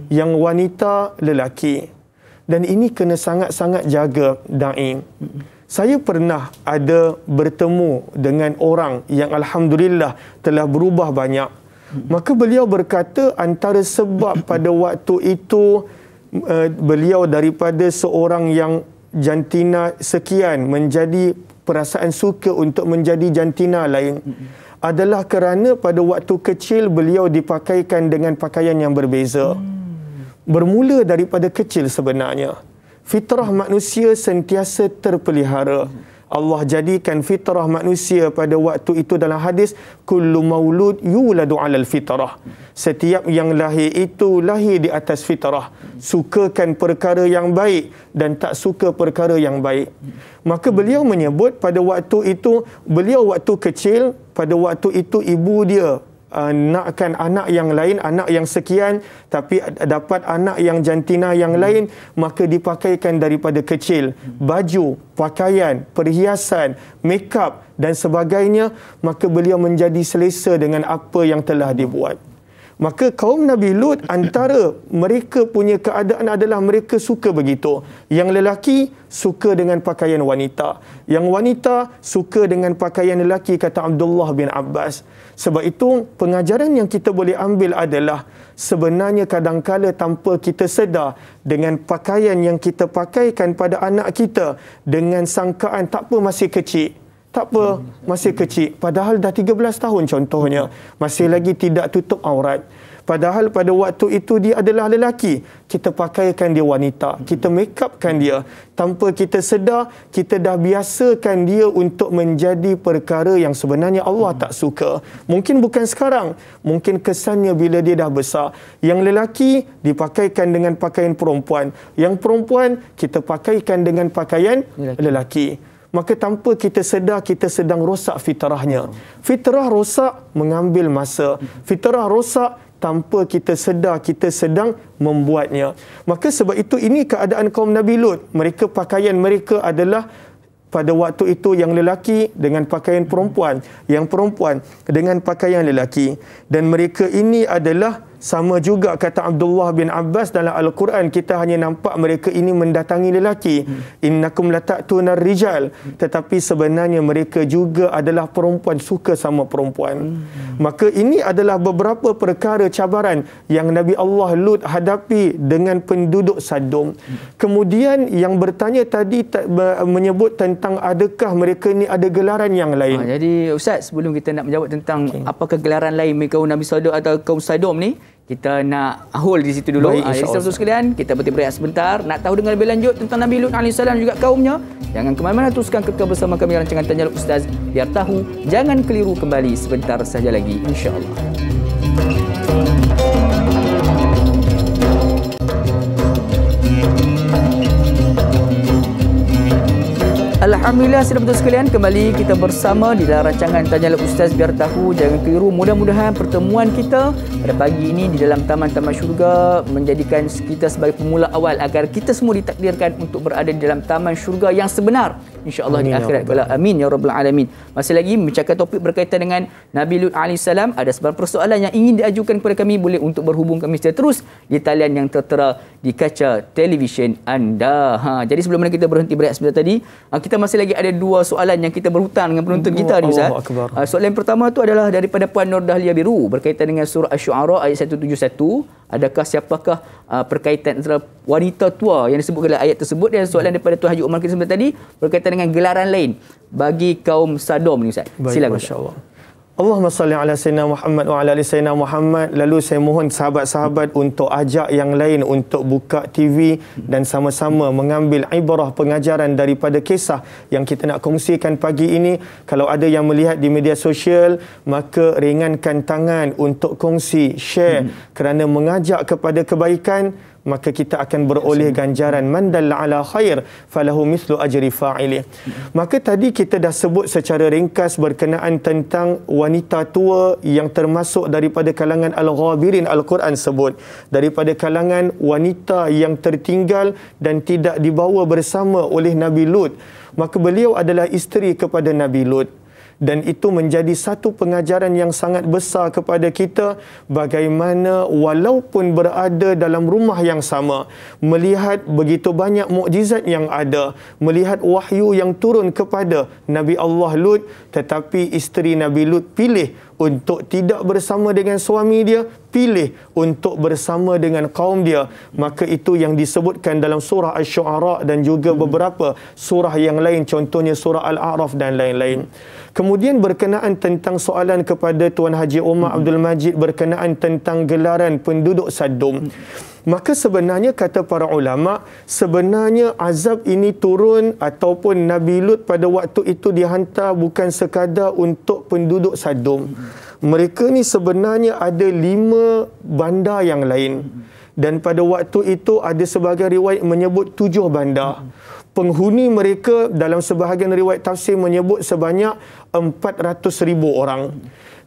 yang wanita lelaki. Dan ini kena sangat-sangat jaga, Daim. Saya pernah ada bertemu dengan orang yang alhamdulillah telah berubah banyak. Maka beliau berkata antara sebab pada waktu itu beliau daripada seorang yang jantina sekian menjadi perasaan suka untuk menjadi jantina lain adalah kerana pada waktu kecil beliau dipakaikan dengan pakaian yang berbeza. Bermula daripada kecil sebenarnya. Fitrah manusia sentiasa terpelihara. Allah jadikan fitrah manusia pada waktu itu dalam hadis, kullu maulud yuladu alal fitrah. Setiap yang lahir itu lahir di atas fitrah. Sukakan perkara yang baik dan tak suka perkara yang baik. Maka beliau menyebut pada waktu itu, beliau waktu kecil, pada waktu itu ibu dia nakkan anak yang lain, anak yang sekian, tapi dapat anak yang jantina yang lain, maka dipakaikan daripada kecil baju, pakaian, perhiasan, make up dan sebagainya, maka beliau menjadi selesa dengan apa yang telah dibuat. Maka kaum Nabi Lut, antara mereka punya keadaan adalah mereka suka begitu. Yang lelaki suka dengan pakaian wanita, yang wanita suka dengan pakaian lelaki, kata Abdullah bin Abbas. Sebab itu pengajaran yang kita boleh ambil adalah sebenarnya kadangkala tanpa kita sedar, dengan pakaian yang kita pakaikan pada anak kita dengan sangkaan tak apa masih kecil, tak apa, masih kecil. Padahal dah 13 tahun contohnya. Masih lagi tidak tutup aurat. Padahal pada waktu itu dia adalah lelaki. Kita pakaikan dia wanita. Kita make upkan dia. Tanpa kita sedar, kita dah biasakan dia untuk menjadi perkara yang sebenarnya Allah tak suka. Mungkin bukan sekarang. Mungkin kesannya bila dia dah besar. Yang lelaki dipakaikan dengan pakaian perempuan. Yang perempuan kita pakaikan dengan pakaian lelaki. Maka tanpa kita sedar, kita sedang rosak fitrahnya. Fitrah rosak mengambil masa. Fitrah rosak tanpa kita sedar, kita sedang membuatnya. Maka sebab itu ini keadaan kaum Nabi Lut. Mereka, pakaian mereka adalah pada waktu itu yang lelaki dengan pakaian perempuan, yang perempuan dengan pakaian lelaki. Dan mereka ini adalah sama juga, kata Abdullah bin Abbas, dalam Al-Quran kita hanya nampak mereka ini mendatangi lelaki. Innakum lata'tunar rijal. Tetapi sebenarnya mereka juga adalah perempuan, suka sama perempuan. Maka ini adalah beberapa perkara cabaran yang Nabi Allah Lut hadapi dengan penduduk Sadom. Kemudian yang bertanya tadi menyebut tentang adakah mereka ni ada gelaran yang lain. Jadi Ustaz, sebelum kita nak menjawab tentang apakah gelaran lain mereka Nabi Sodom atau kaum Sadom ni, kita nak hold di situ dulu. Jadi saudara sekalian, kita berehat sebentar. Nak tahu dengan lebih lanjut tentang Nabi Lut AS dan juga kaumnya? Jangan ke mana-mana, teruskan kekal bersama kami rancangan Tanya Ustaz. Biar tahu, jangan keliru, kembali sebentar saja lagi, insya-Allah. Alhamdulillah, saudara-saudara sekalian, kembali kita bersama di dalam rancangan Tanyalah Ustaz Biar Tahu Jangan Keliru. Mudah-mudahan pertemuan kita pada pagi ini di dalam Taman-Taman Syurga menjadikan kita sebagai pemula awal agar kita semua ditakdirkan untuk berada di dalam Taman Syurga yang sebenar, insya-Allah di akhirat kelak. Amin ya rabbal alamin. Masih lagi mencakap topik berkaitan dengan Nabi Lut alaihissalam. Ada sebarang persoalan yang ingin diajukan kepada kami, boleh untuk berhubung kami secara terus di talian yang tertera di kaca televisyen anda. Jadi sebelum mana kita berhenti berehat sebentar tadi, kita masih lagi ada dua soalan yang kita berhutang dengan penonton kita ni, Ustaz. Soalan yang pertama tu adalah daripada Puan Nur Dahlia Biru berkaitan dengan surah Asy-Syu'ara ayat 171. Adakah siapakah perkaitan antara wanita tua yang disebut dalam ayat tersebut? Dan soalan daripada Tuan Haji Umar kita sebentar tadi berkaitan dengan gelaran lain bagi kaum Sodom ni, Ustaz. Silakan. Masya-Allah. Allahumma salli ala sayyidina Muhammad wa ala ali sayyidina Muhammad. Lalu saya mohon sahabat-sahabat untuk ajak yang lain untuk buka TV dan sama-sama mengambil ibrah pengajaran daripada kisah yang kita nak kongsikan pagi ini. Kalau ada yang melihat di media sosial, maka ringankan tangan untuk kongsi, share, kerana mengajak kepada kebaikan, maka kita akan beroleh ganjaran man dalla ala khair falahu mithlu ajri fa'ilih. Maka tadi kita dah sebut secara ringkas berkenaan tentang wanita tua yang termasuk daripada kalangan al-ghabirin Al-Quran sebut, daripada kalangan wanita yang tertinggal dan tidak dibawa bersama oleh Nabi Lut. Maka beliau adalah isteri kepada Nabi Lut. Dan itu menjadi satu pengajaran yang sangat besar kepada kita, bagaimana walaupun berada dalam rumah yang sama, melihat begitu banyak mukjizat yang ada, melihat wahyu yang turun kepada Nabi Allah Lut, tetapi isteri Nabi Lut pilih untuk tidak bersama dengan suami dia, pilih untuk bersama dengan kaum dia. Maka itu yang disebutkan dalam surah Asy-Syu'ara dan juga beberapa surah yang lain, contohnya surah Al-A'raf dan lain-lain. Kemudian berkenaan tentang soalan kepada Tuan Haji Umar Abdul Majid berkenaan tentang gelaran penduduk Sodom. Maka sebenarnya kata para ulama, sebenarnya azab ini turun ataupun Nabi Lut pada waktu itu dihantar bukan sekadar untuk penduduk Sodom. Mereka ni sebenarnya ada 5 bandar yang lain. Dan pada waktu itu ada sebahagian riwayat menyebut 7 bandar. Penghuni mereka dalam sebahagian riwayat tafsir menyebut sebanyak 400,000 orang.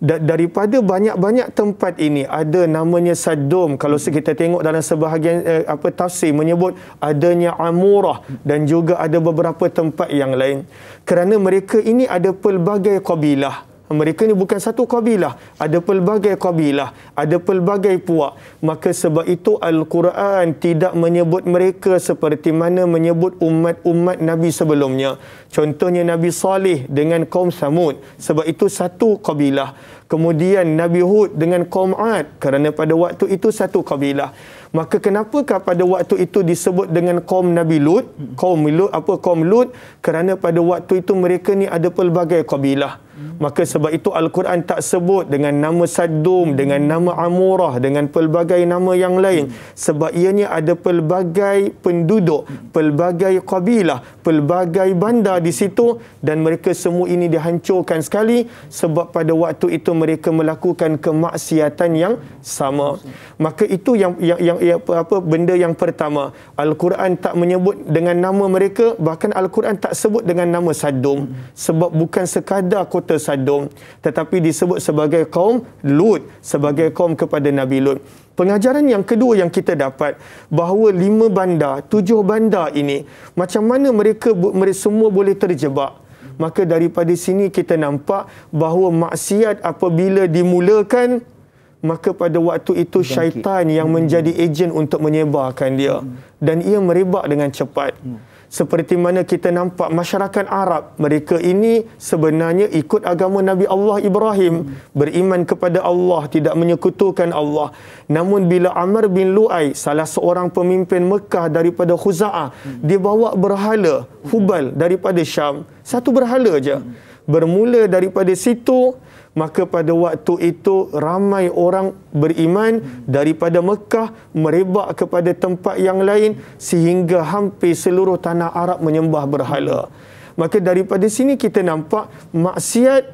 Daripada banyak-banyak tempat ini ada namanya Sodom. Kalau kita tengok dalam sebahagian tafsir menyebut adanya Amurah dan juga ada beberapa tempat yang lain. Kerana mereka ini ada pelbagai kabilah. Mereka ni bukan satu kabilah, ada pelbagai kabilah, ada pelbagai puak. Maka sebab itu Al-Quran tidak menyebut mereka seperti mana menyebut umat-umat Nabi sebelumnya. Contohnya Nabi Saleh dengan kaum Samud, sebab itu satu kabilah. Kemudian Nabi Hud dengan kaum Ad, kerana pada waktu itu satu kabilah. Maka kenapakah pada waktu itu disebut dengan kaum Nabi Lut? Kaum Lut? Kerana pada waktu itu mereka ni ada pelbagai kabilah. Maka sebab itu Al-Quran tak sebut dengan nama Sodom, dengan nama Amurah, dengan pelbagai nama yang lain. Sebab ianya ada pelbagai penduduk, pelbagai kabilah, pelbagai bandar di situ, dan mereka semua ini dihancurkan sekali sebab pada waktu itu mereka melakukan kemaksiatan yang sama. Maka itu yang benda yang pertama. Al-Quran tak menyebut dengan nama mereka, bahkan Al-Quran tak sebut dengan nama Sodom, sebab bukan sekadar kota Sodom, tetapi disebut sebagai kaum Lut, sebagai kaum kepada Nabi Lut. Pengajaran yang kedua yang kita dapat, bahawa 5 bandar, 7 bandar ini, macam mana mereka semua boleh terjebak. Maka daripada sini kita nampak bahawa maksiat apabila dimulakan, maka pada waktu itu syaitan yang menjadi ejen untuk menyebarkan dia, dan ia merebak dengan cepat. Seperti mana kita nampak masyarakat Arab, mereka ini sebenarnya ikut agama Nabi Allah Ibrahim, beriman kepada Allah, tidak menyekutukan Allah. Namun bila Amr bin Lu'ay, salah seorang pemimpin Mekah daripada Khuza'ah, dia bawa berhala Hubal daripada Syam, satu berhala je. Bermula daripada situ, maka pada waktu itu ramai orang beriman daripada Mekah merebak kepada tempat yang lain, sehingga hampir seluruh tanah Arab menyembah berhala. Maka daripada sini kita nampak maksiat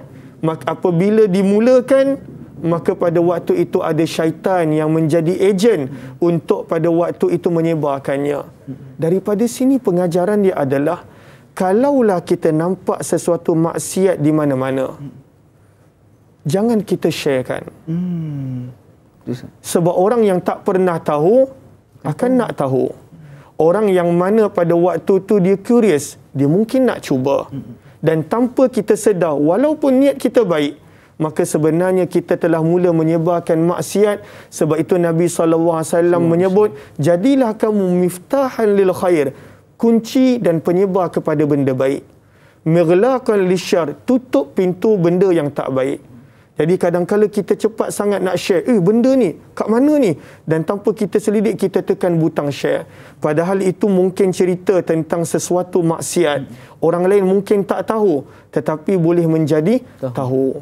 apabila dimulakan, maka pada waktu itu ada syaitan yang menjadi ejen untuk pada waktu itu menyebarkannya. Daripada sini pengajaran dia adalah, kalaulah kita nampak sesuatu maksiat di mana-mana, jangan kita sharekan. Sebab orang yang tak pernah tahu akan nak tahu. Orang yang mana pada waktu tu dia curious, dia mungkin nak cuba. Dan tanpa kita sedar, walaupun niat kita baik, maka sebenarnya kita telah mula menyebarkan maksiat. Sebab itu Nabi SAW menyebut, jadilah kamu miftahan lil khair, kunci dan penyebar kepada benda baik. Mighlaqan lisyar, tutup pintu benda yang tak baik. Jadi kadang-kala kita cepat sangat nak share, benda ni kat mana ni? Dan tanpa kita selidik, kita tekan butang share. Padahal itu mungkin cerita tentang sesuatu maksiat. Orang lain mungkin tak tahu, tetapi boleh menjadi tahu.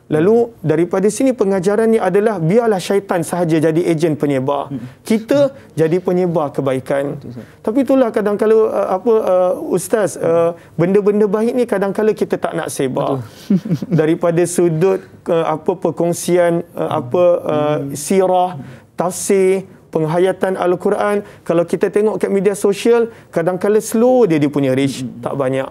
Lalu daripada sini pengajarannya adalah biarlah syaitan sahaja jadi ejen penyebar. Kita jadi penyebar kebaikan. Tapi itulah kadang-kala Ustaz, benda-benda baik ni kadang-kala kita tak nak sebar. Daripada sudut perkongsian sirah, tafsir, penghayatan Al-Quran, kalau kita tengok kat media sosial, kadang-kala slow dia punya reach, tak banyak.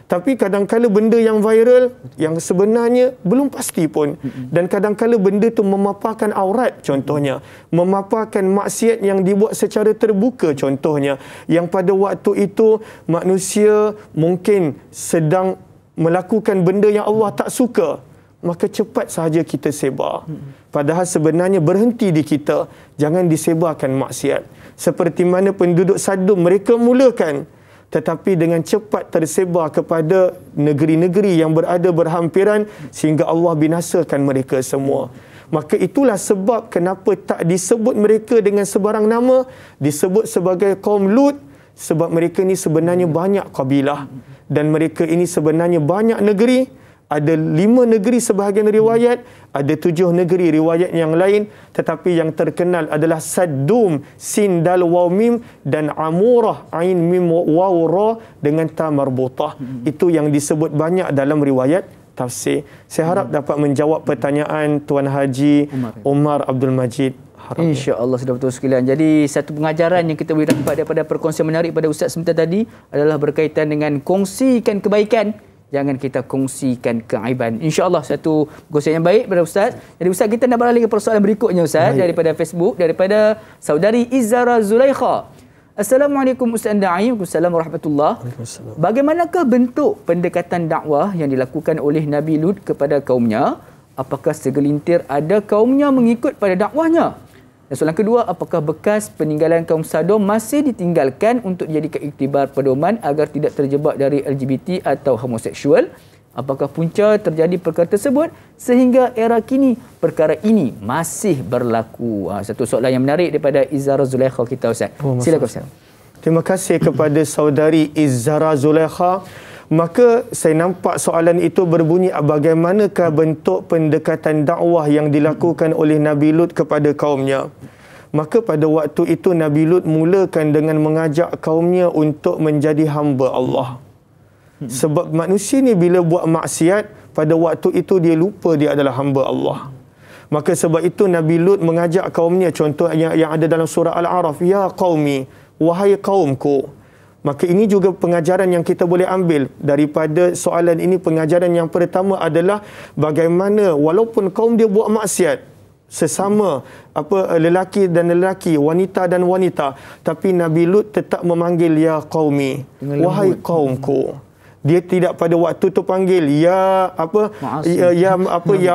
Tapi kadang-kala benda yang viral, yang sebenarnya belum pasti pun. Dan kadang-kala benda tu memaparkan aurat contohnya, memaparkan maksiat yang dibuat secara terbuka contohnya, yang pada waktu itu manusia mungkin sedang melakukan benda yang Allah tak suka, maka cepat sahaja kita sebar. Padahal sebenarnya berhenti di kita, jangan disebarkan maksiat. Seperti mana penduduk Sadum mereka mulakan, tetapi dengan cepat tersebar kepada negeri-negeri yang berada berhampiran sehingga Allah binasakan mereka semua. Maka itulah sebab kenapa tak disebut mereka dengan sebarang nama, disebut sebagai kaum Lut, sebab mereka ni sebenarnya banyak kabilah dan mereka ini sebenarnya banyak negeri. Ada 5 negeri sebahagian riwayat, ada 7 negeri riwayat yang lain, tetapi yang terkenal adalah Saddum, Sin Dal Waw Mim, dan Amurah, Ain Mim Waw Ra dengan ta marbutah. Itu yang disebut banyak dalam riwayat tafsir. Saya harap dapat menjawab pertanyaan Tuan Haji Umar Abdul Majid. InsyaAllah sudah betul sekalian. Jadi satu pengajaran yang kita boleh dapat daripada perkongsian menarik pada Ustaz sebentar tadi adalah berkaitan dengan kongsikan kebaikan, jangan kita kongsikan keaiban. InsyaAllah satu perkongsian yang baik pada Ustaz. Jadi Ustaz, kita nak beralih ke persoalan berikutnya Ustaz. Daripada Facebook, daripada saudari Izzara Zulaikha. Assalamualaikum Ustaz Da'i. Waalaikumsalam warahmatullahi wabarakatuh. Bagaimanakah bentuk pendekatan dakwah yang dilakukan oleh Nabi Lut kepada kaumnya? Apakah segelintir ada kaumnya mengikut pada dakwahnya? Dan soalan kedua, apakah bekas peninggalan kaum Sodom masih ditinggalkan untuk dijadikan iktibar pedoman agar tidak terjebak dari LGBT atau homoseksual? Apakah punca terjadi perkara tersebut sehingga era kini perkara ini masih berlaku? Satu soalan yang menarik daripada Izzara Zulaikha kita Ustaz. Silakan Ustaz. Terima kasih kepada saudari Izzara Zulaikha. Maka saya nampak soalan itu berbunyi, bagaimanakah bentuk pendekatan dakwah yang dilakukan oleh Nabi Lut kepada kaumnya? Maka pada waktu itu Nabi Lut mulakan dengan mengajak kaumnya untuk menjadi hamba Allah. Sebab manusia ni bila buat maksiat, pada waktu itu dia lupa dia adalah hamba Allah. Maka sebab itu Nabi Lut mengajak kaumnya, contoh yang ada dalam surah Al-A'raf, ya qaumi, wahai kaumku. Maka ini juga pengajaran yang kita boleh ambil daripada soalan ini. Pengajaran yang pertama adalah bagaimana walaupun kaum dia buat maksiat, sesama lelaki dan lelaki, wanita dan wanita, tapi Nabi Lut tetap memanggil ya qaumi, wahai kaumku. Dia tidak pada waktu tu panggil ya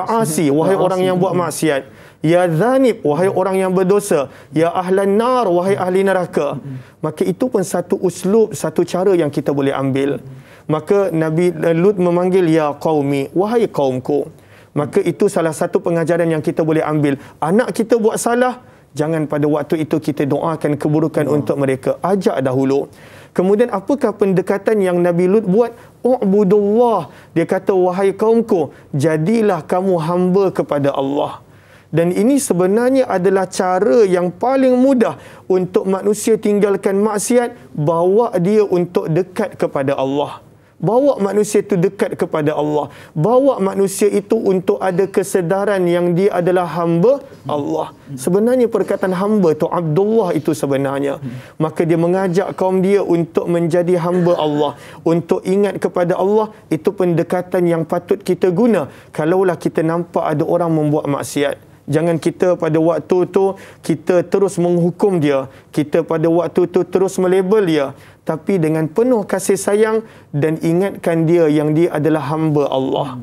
asi, wahai orang yang buat maksiat. Ya Zanib, wahai orang yang berdosa. Ya Ahlan Nar, wahai ahli neraka. Maka itu pun satu uslub, satu cara yang kita boleh ambil. Maka Nabi Lut memanggil ya qaumi, wahai kaumku. Maka itu salah satu pengajaran yang kita boleh ambil. Anak kita buat salah, jangan pada waktu itu kita doakan keburukan untuk mereka. Ajak dahulu. Kemudian apakah pendekatan yang Nabi Lut buat? U'budullah. Dia kata, wahai kaumku, jadilah kamu hamba kepada Allah. Dan ini sebenarnya adalah cara yang paling mudah untuk manusia tinggalkan maksiat, bawa dia untuk dekat kepada Allah. Bawa manusia itu dekat kepada Allah. Bawa manusia itu untuk ada kesedaran yang dia adalah hamba Allah. Sebenarnya perkataan hamba itu Abdullah itu sebenarnya. Maka dia mengajak kaum dia untuk menjadi hamba Allah, untuk ingat kepada Allah. Itu pendekatan yang patut kita guna kalaulah kita nampak ada orang membuat maksiat. Jangan kita pada waktu tu kita terus menghukum dia, kita pada waktu tu terus melabel dia, tapi dengan penuh kasih sayang dan ingatkan dia yang dia adalah hamba Allah.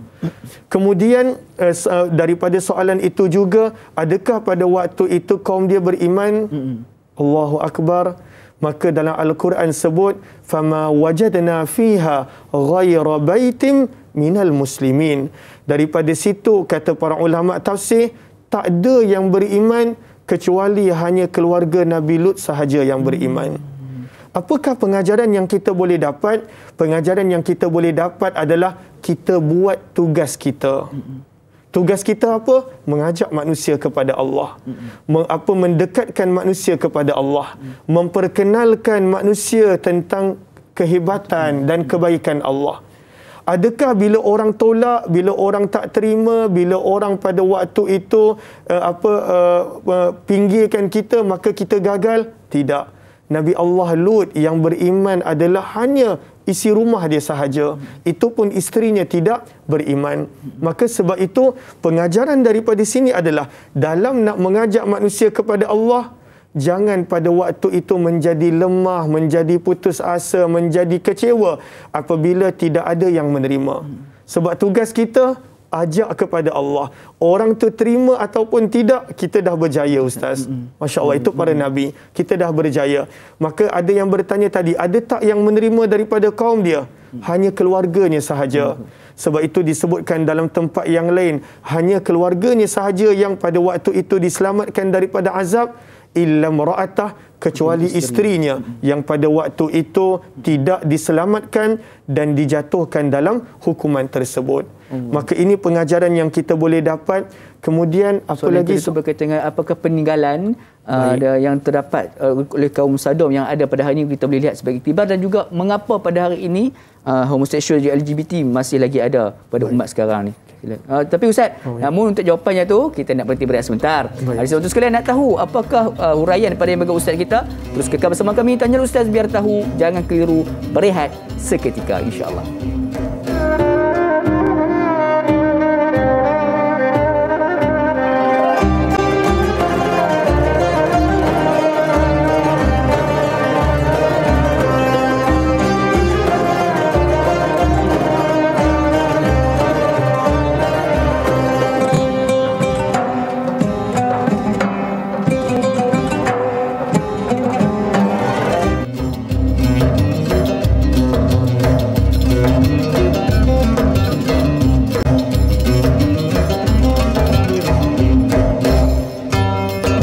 Kemudian daripada soalan itu juga, adakah pada waktu itu kaum dia beriman? Allahu Akbar. Maka dalam Al-Quran sebut, fama wajadna fiha ghaira baitim minal muslimin. Daripada situ kata para ulama tafsir, tak ada yang beriman kecuali hanya keluarga Nabi Lut sahaja yang beriman. Apakah pengajaran yang kita boleh dapat? Pengajaran yang kita boleh dapat adalah kita buat tugas kita. Tugas kita apa? Mengajak manusia kepada Allah. Mendekatkan manusia kepada Allah. Memperkenalkan manusia tentang kehebatan dan kebaikan Allah. Adakah bila orang tolak, bila orang tak terima, bila orang pada waktu itu pinggirkan kita, maka kita gagal? Tidak. Nabi Allah Lut yang beriman adalah hanya isi rumah dia sahaja. Itu pun isterinya tidak beriman. Maka sebab itu pengajaran daripada sini adalah dalam nak mengajak manusia kepada Allah, jangan pada waktu itu menjadi lemah, menjadi putus asa, menjadi kecewa apabila tidak ada yang menerima. Sebab tugas kita ajak kepada Allah. Orang tu terima ataupun tidak, kita dah berjaya, Ustaz. Masya Allah, itu para Nabi. Kita dah berjaya. Maka ada yang bertanya tadi, ada tak yang menerima daripada kaum dia? Hanya keluarganya sahaja. Sebab itu disebutkan dalam tempat yang lain, hanya keluarganya sahaja yang pada waktu itu diselamatkan daripada azab, illa mra'atah, kecuali isterinya yang pada waktu itu tidak diselamatkan dan dijatuhkan dalam hukuman tersebut. Maka ini pengajaran yang kita boleh dapat. Kemudian apa lagi berkaitan dengan apakah peninggalan yang terdapat oleh kaum Sodom yang ada pada hari ini kita boleh lihat sebagai iktibar, dan juga mengapa pada hari ini homoseksual LGBT masih lagi ada pada umat sekarang ni. Tapi Ustaz, namun untuk jawapannya tu kita nak berhenti berehat sebentar. Hari sebab tu sekalian nak tahu apakah huraian daripada yang bagi Ustaz kita. Terus kekal bersama kami Tanya Ustaz biar tahu, jangan keliru, berehat seketika insya-Allah.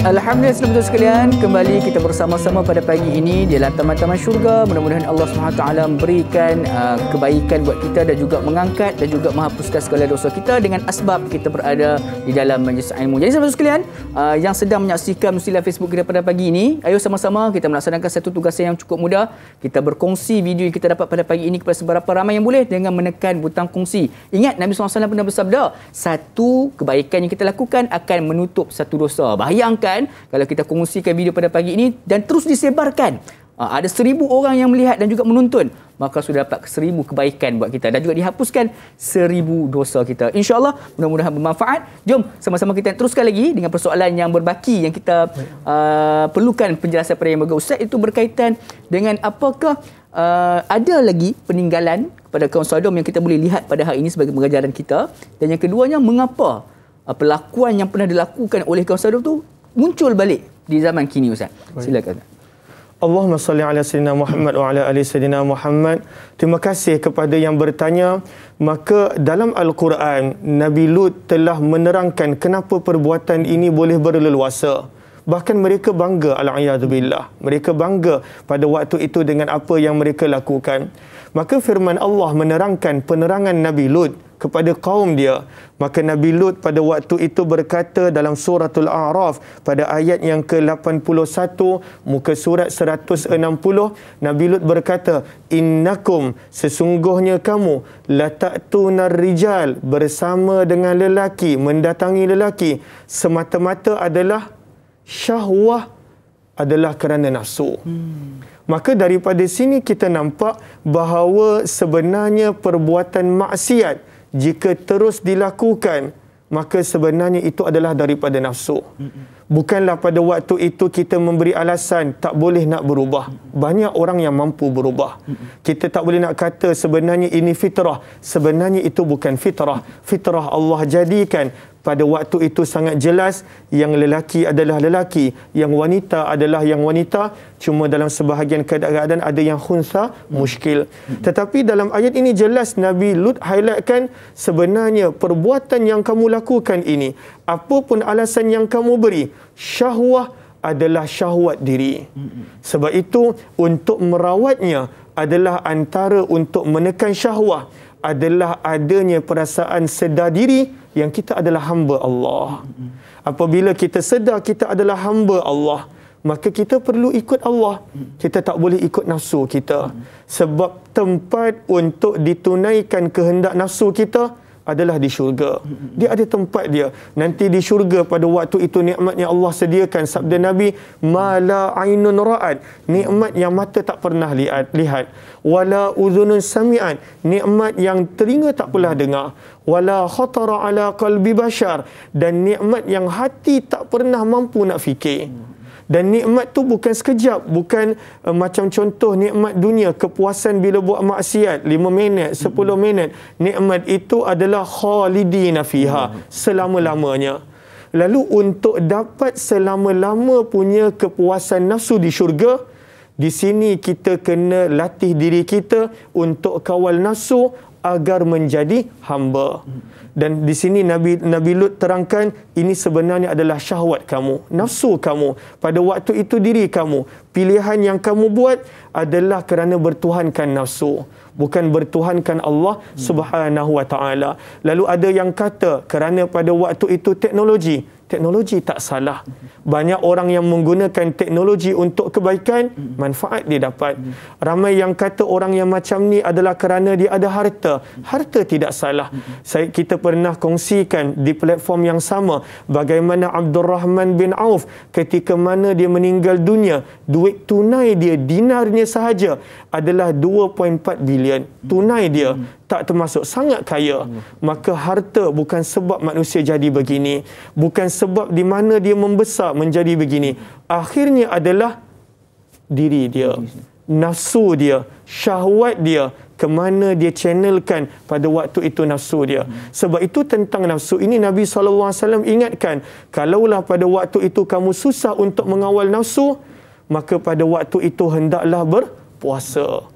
Alhamdulillah saudara sekalian, kembali kita bersama-sama pada pagi ini di dalam taman-taman syurga. Mudah-mudahan Allah SWT memberikan kebaikan buat kita dan juga mengangkat dan juga menghapuskan segala dosa kita dengan asbab kita berada di dalam majlis ilmu. Jadi saudara sekalian yang sedang menyaksikan Musilah Facebook kita pada pagi ini, ayo sama-sama kita melaksanakan satu tugas yang cukup mudah. Kita berkongsi video yang kita dapat pada pagi ini kepada seberapa ramai yang boleh dengan menekan butang kongsi. Ingat Nabi SAW pernah bersabda, satu kebaikan yang kita lakukan akan menutup satu dosa. Bayangkan kalau kita kongsikan video pada pagi ini dan terus disebarkan, ada 1000 orang yang melihat dan juga menonton, maka sudah dapat 1000 kebaikan buat kita dan juga dihapuskan 1000 dosa kita. InsyaAllah mudah-mudahan bermanfaat. Jom sama-sama kita teruskan lagi dengan persoalan yang berbaki yang kita perlukan penjelasan pada yang berga Ustaz, itu berkaitan dengan apakah ada lagi peninggalan kepada kaum Sodom yang kita boleh lihat pada hari ini sebagai pengajaran kita, dan yang keduanya mengapa perlakuan yang pernah dilakukan oleh kaum Sodom tu muncul balik di zaman kini Ustaz. Silakan. Allahumma salli ala sayyidina Muhammad wa ala ali sayyidina Muhammad. Terima kasih kepada yang bertanya. Maka dalam Al-Quran, Nabi Lut telah menerangkan kenapa perbuatan ini boleh berleluasa. Bahkan mereka bangga, al-a'yadzubillah. Mereka bangga pada waktu itu dengan apa yang mereka lakukan. Maka firman Allah menerangkan penerangan Nabi Lut kepada kaum dia. Maka Nabi Lut pada waktu itu berkata dalam suratul A'raf pada ayat yang ke-81 muka surat 160, Nabi Lut berkata, innakum, sesungguhnya kamu, la ta'tunar rijal, bersama dengan lelaki, mendatangi lelaki, semata-mata adalah syahwah, adalah kerana nafsu. Maka daripada sini kita nampak bahawa sebenarnya perbuatan maksiat jika terus dilakukan, maka sebenarnya itu adalah daripada nafsu. Bukanlah pada waktu itu kita memberi alasan tak boleh nak berubah. Banyak orang yang mampu berubah. Kita tak boleh nak kata sebenarnya ini fitrah. Sebenarnya itu bukan fitrah. Fitrah Allah jadikan pada waktu itu sangat jelas, yang lelaki adalah lelaki, yang wanita adalah yang wanita. Cuma dalam sebahagian keadaan ada yang khunsa, muskil. Tetapi dalam ayat ini jelas Nabi Lut highlightkan sebenarnya perbuatan yang kamu lakukan ini, apapun alasan yang kamu beri, syahwah adalah syahwat diri. Sebab itu untuk merawatnya adalah antara untuk menekan syahwah adalah adanya perasaan sedar diri yang kita adalah hamba Allah. Apabila kita sedar kita adalah hamba Allah, maka kita perlu ikut Allah. Kita tak boleh ikut nafsu kita. Sebab tempat untuk ditunaikan kehendak nafsu kita adalah di syurga. Dia ada tempat dia. Nanti di syurga pada waktu itu nikmat yang Allah sediakan, sabda Nabi, ma la ainun ra'at, nikmat yang mata tak pernah lihat, wala uzunun sami'at, nikmat yang telinga tak pernah dengar, wala khatara ala qalbi bashar, dan nikmat yang hati tak pernah mampu nak fikir. Dan nikmat tu bukan sekejap, bukan macam contoh nikmat dunia, kepuasan bila buat maksiat 5 minit, 10 minit. Nikmat itu adalah khalidina fiha, selama-lamanya. Lalu untuk dapat selama-lama punya kepuasan nafsu di syurga, di sini kita kena latih diri kita untuk kawal nafsu agar menjadi hamba. Dan di sini Nabi Lut terangkan ini sebenarnya adalah syahwat kamu, nafsu kamu. Pada waktu itu diri kamu. Pilihan yang kamu buat adalah kerana bertuhankan nafsu, bukan bertuhankan Allah Subhanahu wa taala. Lalu ada yang kata kerana pada waktu itu teknologi tak salah. Banyak orang yang menggunakan teknologi untuk kebaikan, manfaat dia dapat. Ramai yang kata orang yang macam ni adalah kerana dia ada harta. Harta tidak salah. Kita pernah kongsikan di platform yang sama bagaimana Abdul Rahman bin Auf ketika mana dia meninggal dunia, duit tunai dia, dinarnya sahaja adalah 2.4 bilion. Tunai dia, tak termasuk, sangat kaya. Maka harta bukan sebab manusia jadi begini, bukan sebab di mana dia membesar menjadi begini. Akhirnya adalah diri dia, nafsu dia, syahwat dia, ke mana dia channelkan pada waktu itu nafsu dia. Sebab itu tentang nafsu ini Nabi SAW ingatkan, kalaulah pada waktu itu kamu susah untuk mengawal nafsu, maka pada waktu itu hendaklah berpuasa.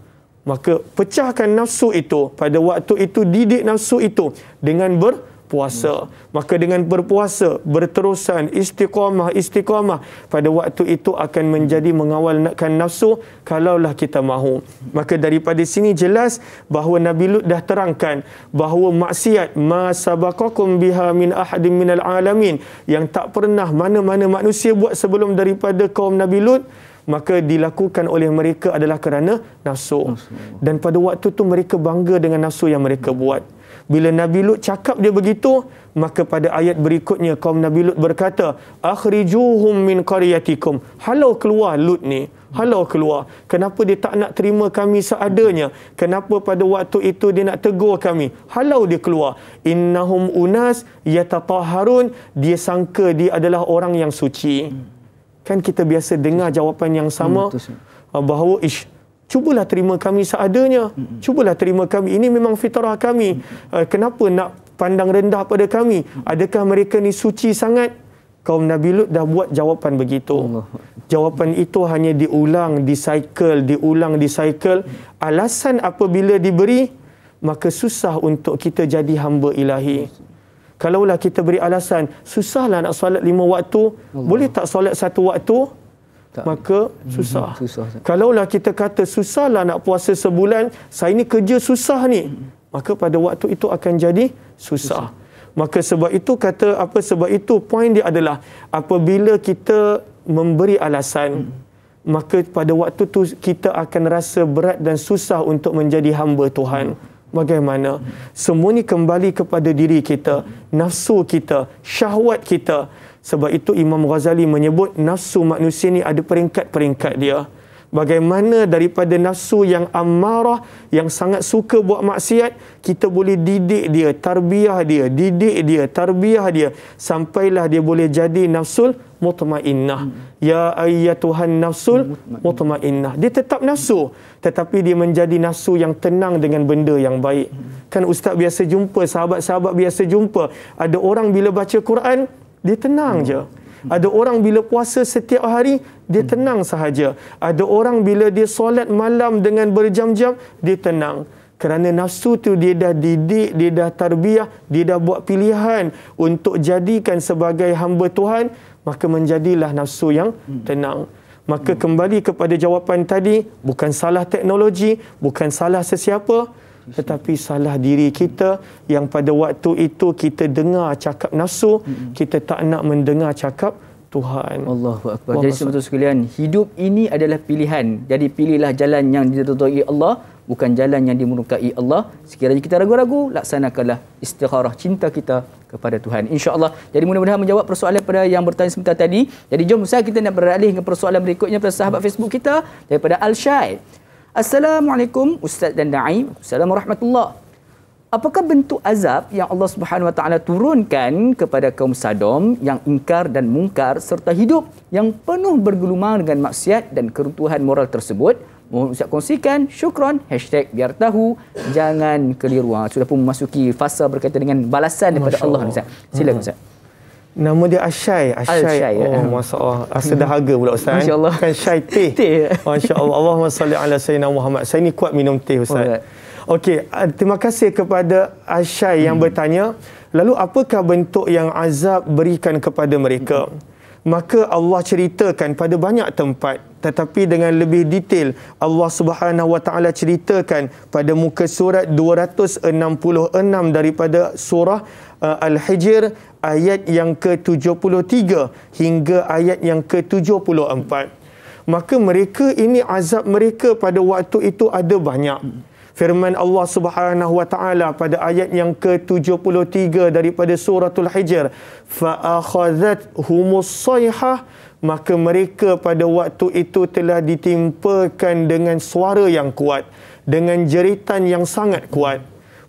Maka pecahkan nafsu itu, pada waktu itu didik nafsu itu dengan berpuasa. Maka dengan berpuasa, berterusan, istiqamah, pada waktu itu akan menjadi mengawalkan nafsu kalaulah kita mahu. Maka daripada sini jelas bahawa Nabi Lut dah terangkan bahawa maksiat ma sabaqakum biha min ahadin minal alamin, yang tak pernah mana-mana manusia buat sebelum daripada kaum Nabi Lut, maka dilakukan oleh mereka adalah kerana nafsu. Dan pada waktu tu mereka bangga dengan nafsu yang mereka buat. Bila Nabi Lut cakap dia begitu, maka pada ayat berikutnya kaum Nabi Lut berkata, akhrijuhum min qaryatikum, halau keluar Lut ni, halau keluar. Kenapa dia tak nak terima kami seadanya? Kenapa pada waktu itu dia nak tegur kami? Halau dia keluar. Innahum unas yatatahharun, dia sangka dia adalah orang yang suci. Kan kita biasa dengar jawapan yang sama, bahawa cubalah terima kami seadanya, cubalah terima kami, ini memang fitrah kami, kenapa nak pandang rendah pada kami? Adakah mereka ni suci sangat? Kaum Nabi Lut dah buat jawapan begitu. Jawapan itu hanya diulang, dicycle. Alasan apabila diberi, maka susah untuk kita jadi hamba ilahi. Kalaulah kita beri alasan, susahlah nak solat 5 waktu, boleh tak solat 1 waktu? Tak. Maka susah. Kalaulah kita kata susahlah nak puasa sebulan, saya ni kerja susah ni, maka pada waktu itu akan jadi susah. Maka sebab itu sebab itu poin dia adalah apabila kita memberi alasan, maka pada waktu tu kita akan rasa berat dan susah untuk menjadi hamba Tuhan. Bagaimana? Semua ni kembali kepada diri kita, nafsu kita, syahwat kita. Sebab itu Imam Ghazali menyebut nafsu manusia ni ada peringkat-peringkat dia. Bagaimana daripada nafsu yang ammarah, yang sangat suka buat maksiat, kita boleh didik dia, tarbiyah dia, sampailah dia boleh jadi nafsul mutmainnah. Ya ayyatuhan nafsul mutmainnah. Dia tetap nafsu, tetapi dia menjadi nafsu yang tenang dengan benda yang baik. Kan Ustaz biasa jumpa, sahabat-sahabat biasa jumpa, ada orang bila baca Quran, dia tenang je. Ada orang bila puasa setiap hari, dia tenang sahaja. Ada orang bila dia solat malam dengan berjam-jam, dia tenang. Kerana nafsu tu dia dah didik, dia dah tarbiyah, dia dah buat pilihan untuk jadikan sebagai hamba Tuhan, maka menjadilah nafsu yang tenang. Maka kembali kepada jawapan tadi, bukan salah teknologi, bukan salah sesiapa, tetapi salah diri kita yang pada waktu itu kita dengar cakap nafsu, kita tak nak mendengar cakap Tuhan. Allahu Akbar. Jadi saudara sekalian, hidup ini adalah pilihan. Jadi pilihlah jalan yang diridhai Allah, bukan jalan yang dimurkai Allah. Sekiranya kita ragu-ragu, laksanakanlah istikharah cinta kita kepada Tuhan, insya-Allah. Jadi mudah-mudahan menjawab persoalan pada yang bertanya sebentar tadi. Jadi jom Ustaz, kita nak beralih ke persoalan berikutnya pada sahabat Facebook kita daripada Al-Syai. Assalamualaikum Ustaz dan Naim. Assalamualaikum warahmatullahi. Apakah bentuk azab yang Allah Subhanahu Wa Taala turunkan kepada kaum Sodom yang ingkar dan mungkar serta hidup yang penuh bergelumang dengan maksiat dan keruntuhan moral tersebut? Mohon Ustaz kongsikan. Syukran. #biar tahu. Jangan keliru. Sudah pun memasuki fasa berkaitan dengan balasan daripada Allah. Ustaz. Silakan Ustaz. Nama dia Asyai. Oh, masya-Allah. Asal dahaga pula Ustaz. Masya-Allah. Kan Syai teh. Masya-Allah. Allahumma salli ala sayyidina Muhammad. Saya ni kuat minum teh Ustaz. Okey, terima kasih kepada Asyai yang bertanya, lalu apakah bentuk yang azab berikan kepada mereka? Maka Allah ceritakan pada banyak tempat, tetapi dengan lebih detail Allah Subhanahu Wa Taala ceritakan pada muka surat 266 daripada surah Al-Hijr ayat yang ke-73 hingga ayat yang ke-74. Maka mereka ini azab mereka pada waktu itu ada banyak. Firman Allah Subhanahu Wa Taala pada ayat yang ke-73 daripada suratul Hijr, fa akhadhathumus sayhah, maka mereka pada waktu itu telah ditimpakan dengan suara yang kuat, dengan jeritan yang sangat kuat.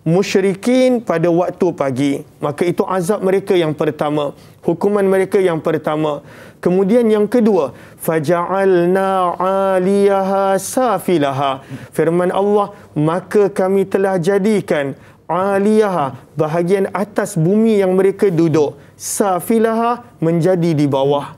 Musyrikin pada waktu pagi. Maka itu azab mereka yang pertama, hukuman mereka yang pertama. Kemudian yang kedua, faja'alna 'aliyaha safilaha. Firman Allah, maka kami telah jadikan 'aliyaha, bahagian atas bumi yang mereka duduk, safilaha, menjadi di bawah.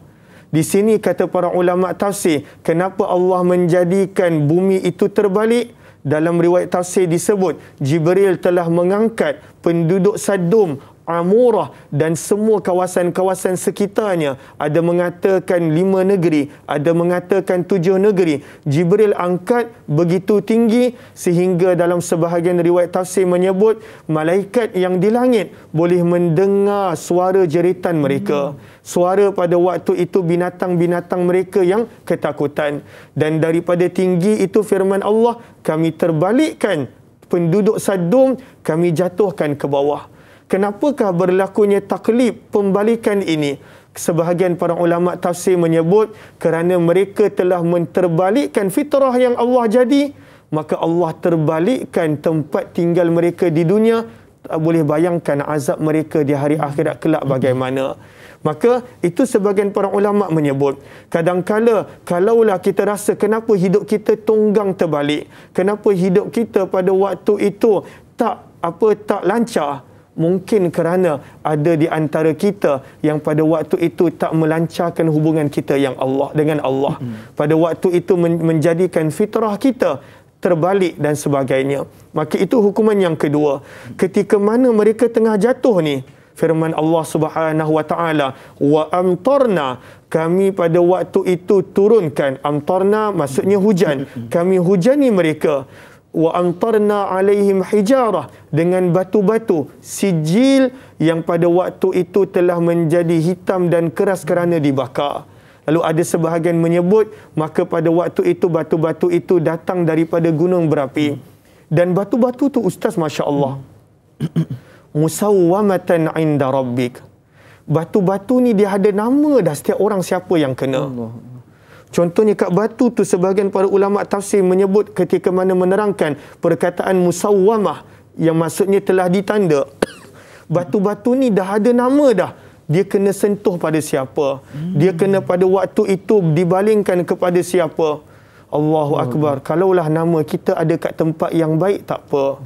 Di sini kata para ulama tafsir, kenapa Allah menjadikan bumi itu terbalik? Dalam riwayat tafsir disebut Jibril telah mengangkat penduduk Sodom, Amurah dan semua kawasan-kawasan sekitarnya. Ada mengatakan 5 negeri, ada mengatakan 7 negeri. Jibril angkat begitu tinggi sehingga dalam sebahagian riwayat tafsir menyebut malaikat yang di langit boleh mendengar suara jeritan mereka. Suara pada waktu itu binatang-binatang mereka yang ketakutan. Dan daripada tinggi itu firman Allah, kami terbalikkan penduduk Sodom, kami jatuhkan ke bawah. Kenapakah berlakunya taklib, pembalikan ini? Sebahagian para ulama tafsir menyebut kerana mereka telah menterbalikkan fitrah yang Allah jadi, maka Allah terbalikkan tempat tinggal mereka di dunia. Tak boleh bayangkan azab mereka di hari akhirat kelak bagaimana. Maka itu sebahagian para ulama menyebut, kadangkala kalaulah kita rasa kenapa hidup kita tunggang terbalik, kenapa hidup kita pada waktu itu tak lancar, mungkin kerana ada di antara kita yang pada waktu itu tak melancarkan hubungan kita yang Allah dengan Allah. Pada waktu itu menjadikan fitrah kita terbalik dan sebagainya. Maka itu hukuman yang kedua. Ketika mana mereka tengah jatuh ni, firman Allah Subhanahu Wa Taala, wa amtarna, kami pada waktu itu turunkan. Amtarna maksudnya hujan. Kami hujani mereka. wa amtarna alaihim hijarah, dengan batu-batu sijil yang pada waktu itu telah menjadi hitam dan keras kerana dibakar. Lalu ada sebahagian menyebut maka pada waktu itu batu-batu itu datang daripada gunung berapi. Dan batu-batu tu ustaz, masya-Allah, musawwamatan inda rabbik. Batu-batu ni dia ada nama dah setiap orang siapa yang kena. Contohnya kat batu tu sebahagian para ulama tafsir menyebut ketika mana menerangkan perkataan musawwamah yang maksudnya telah ditanda. Batu-batu ni dah ada nama dah. Dia kena sentuh pada siapa. Dia kena pada waktu itu dibalingkan kepada siapa. Allahu Akbar. Kalaulah nama kita ada kat tempat yang baik tak apa.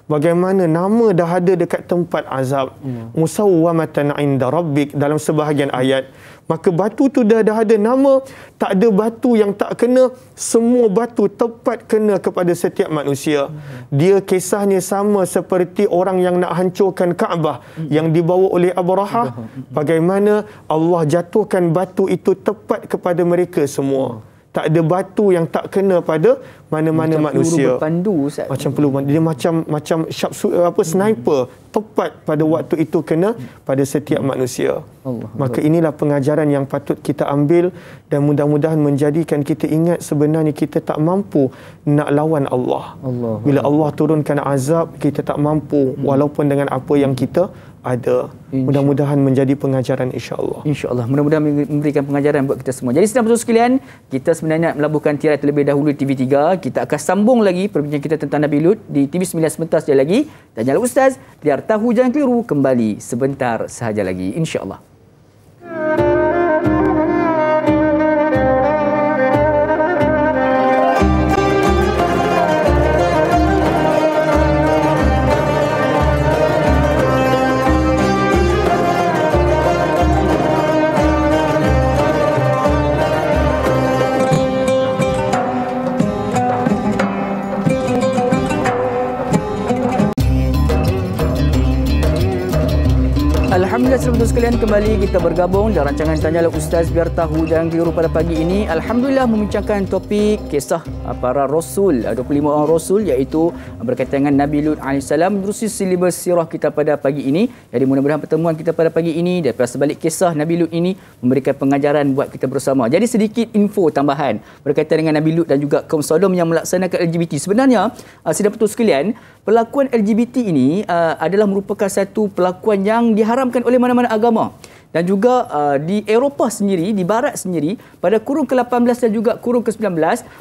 Bagaimana nama dah ada dekat tempat azab. Musawwamatan inda rabbik dalam sebahagian ayat. Maka batu tu dah ada nama, tak ada batu yang tak kena, semua batu tepat kena kepada setiap manusia. Dia kisahnya sama seperti orang yang nak hancurkan Kaabah yang dibawa oleh Abrahah. Bagaimana Allah jatuhkan batu itu tepat kepada mereka semua. Tak ada batu yang tak kena pada mana-mana manusia. Macam peluru berpandu, Ustaz. Macam peluru. Dia macam sniper, tepat pada waktu itu kena pada setiap manusia. Maka inilah pengajaran yang patut kita ambil dan mudah-mudahan menjadikan kita ingat sebenarnya kita tak mampu nak lawan Allah. Bila Allah turunkan azab, kita tak mampu walaupun dengan apa yang kita ada. Mudah-mudahan menjadi pengajaran insya-Allah. InsyaAllah. Mudah-mudahan memberikan pengajaran buat kita semua. Jadi sedang betul sekalian, kita sebenarnya melabuhkan tirai terlebih dahulu TV3. Kita akan sambung lagi perbincangan kita tentang Nabi Lut di TV9 sebentar saja lagi. Dan jangan Ustaz, biar tahu jangan keliru, kembali sebentar sahaja lagi insya-Allah. Alhamdulillah, sahabat sekalian, kembali kita bergabung dalam rancangan Tanyalah Ustaz Biar Tahu Jangan Keliru pada pagi ini. Alhamdulillah membincangkan topik kisah para Rasul, 25 orang Rasul, iaitu berkaitan dengan Nabi Lut AS, menerusi silibus sirah kita pada pagi ini. Jadi mudah-mudahan pertemuan kita pada pagi ini daripada sebalik kisah Nabi Lut ini memberikan pengajaran buat kita bersama. Jadi sedikit info tambahan berkaitan dengan Nabi Lut dan juga kaum Sodom yang melaksanakan LGBT. Sebenarnya, sidang betul sekalian, perlakuan LGBT ini adalah merupakan satu perlakuan yang diharamkan oleh mana-mana agama. Dan juga di Eropah sendiri, di Barat sendiri, pada kurun ke-18 dan juga kurun ke-19,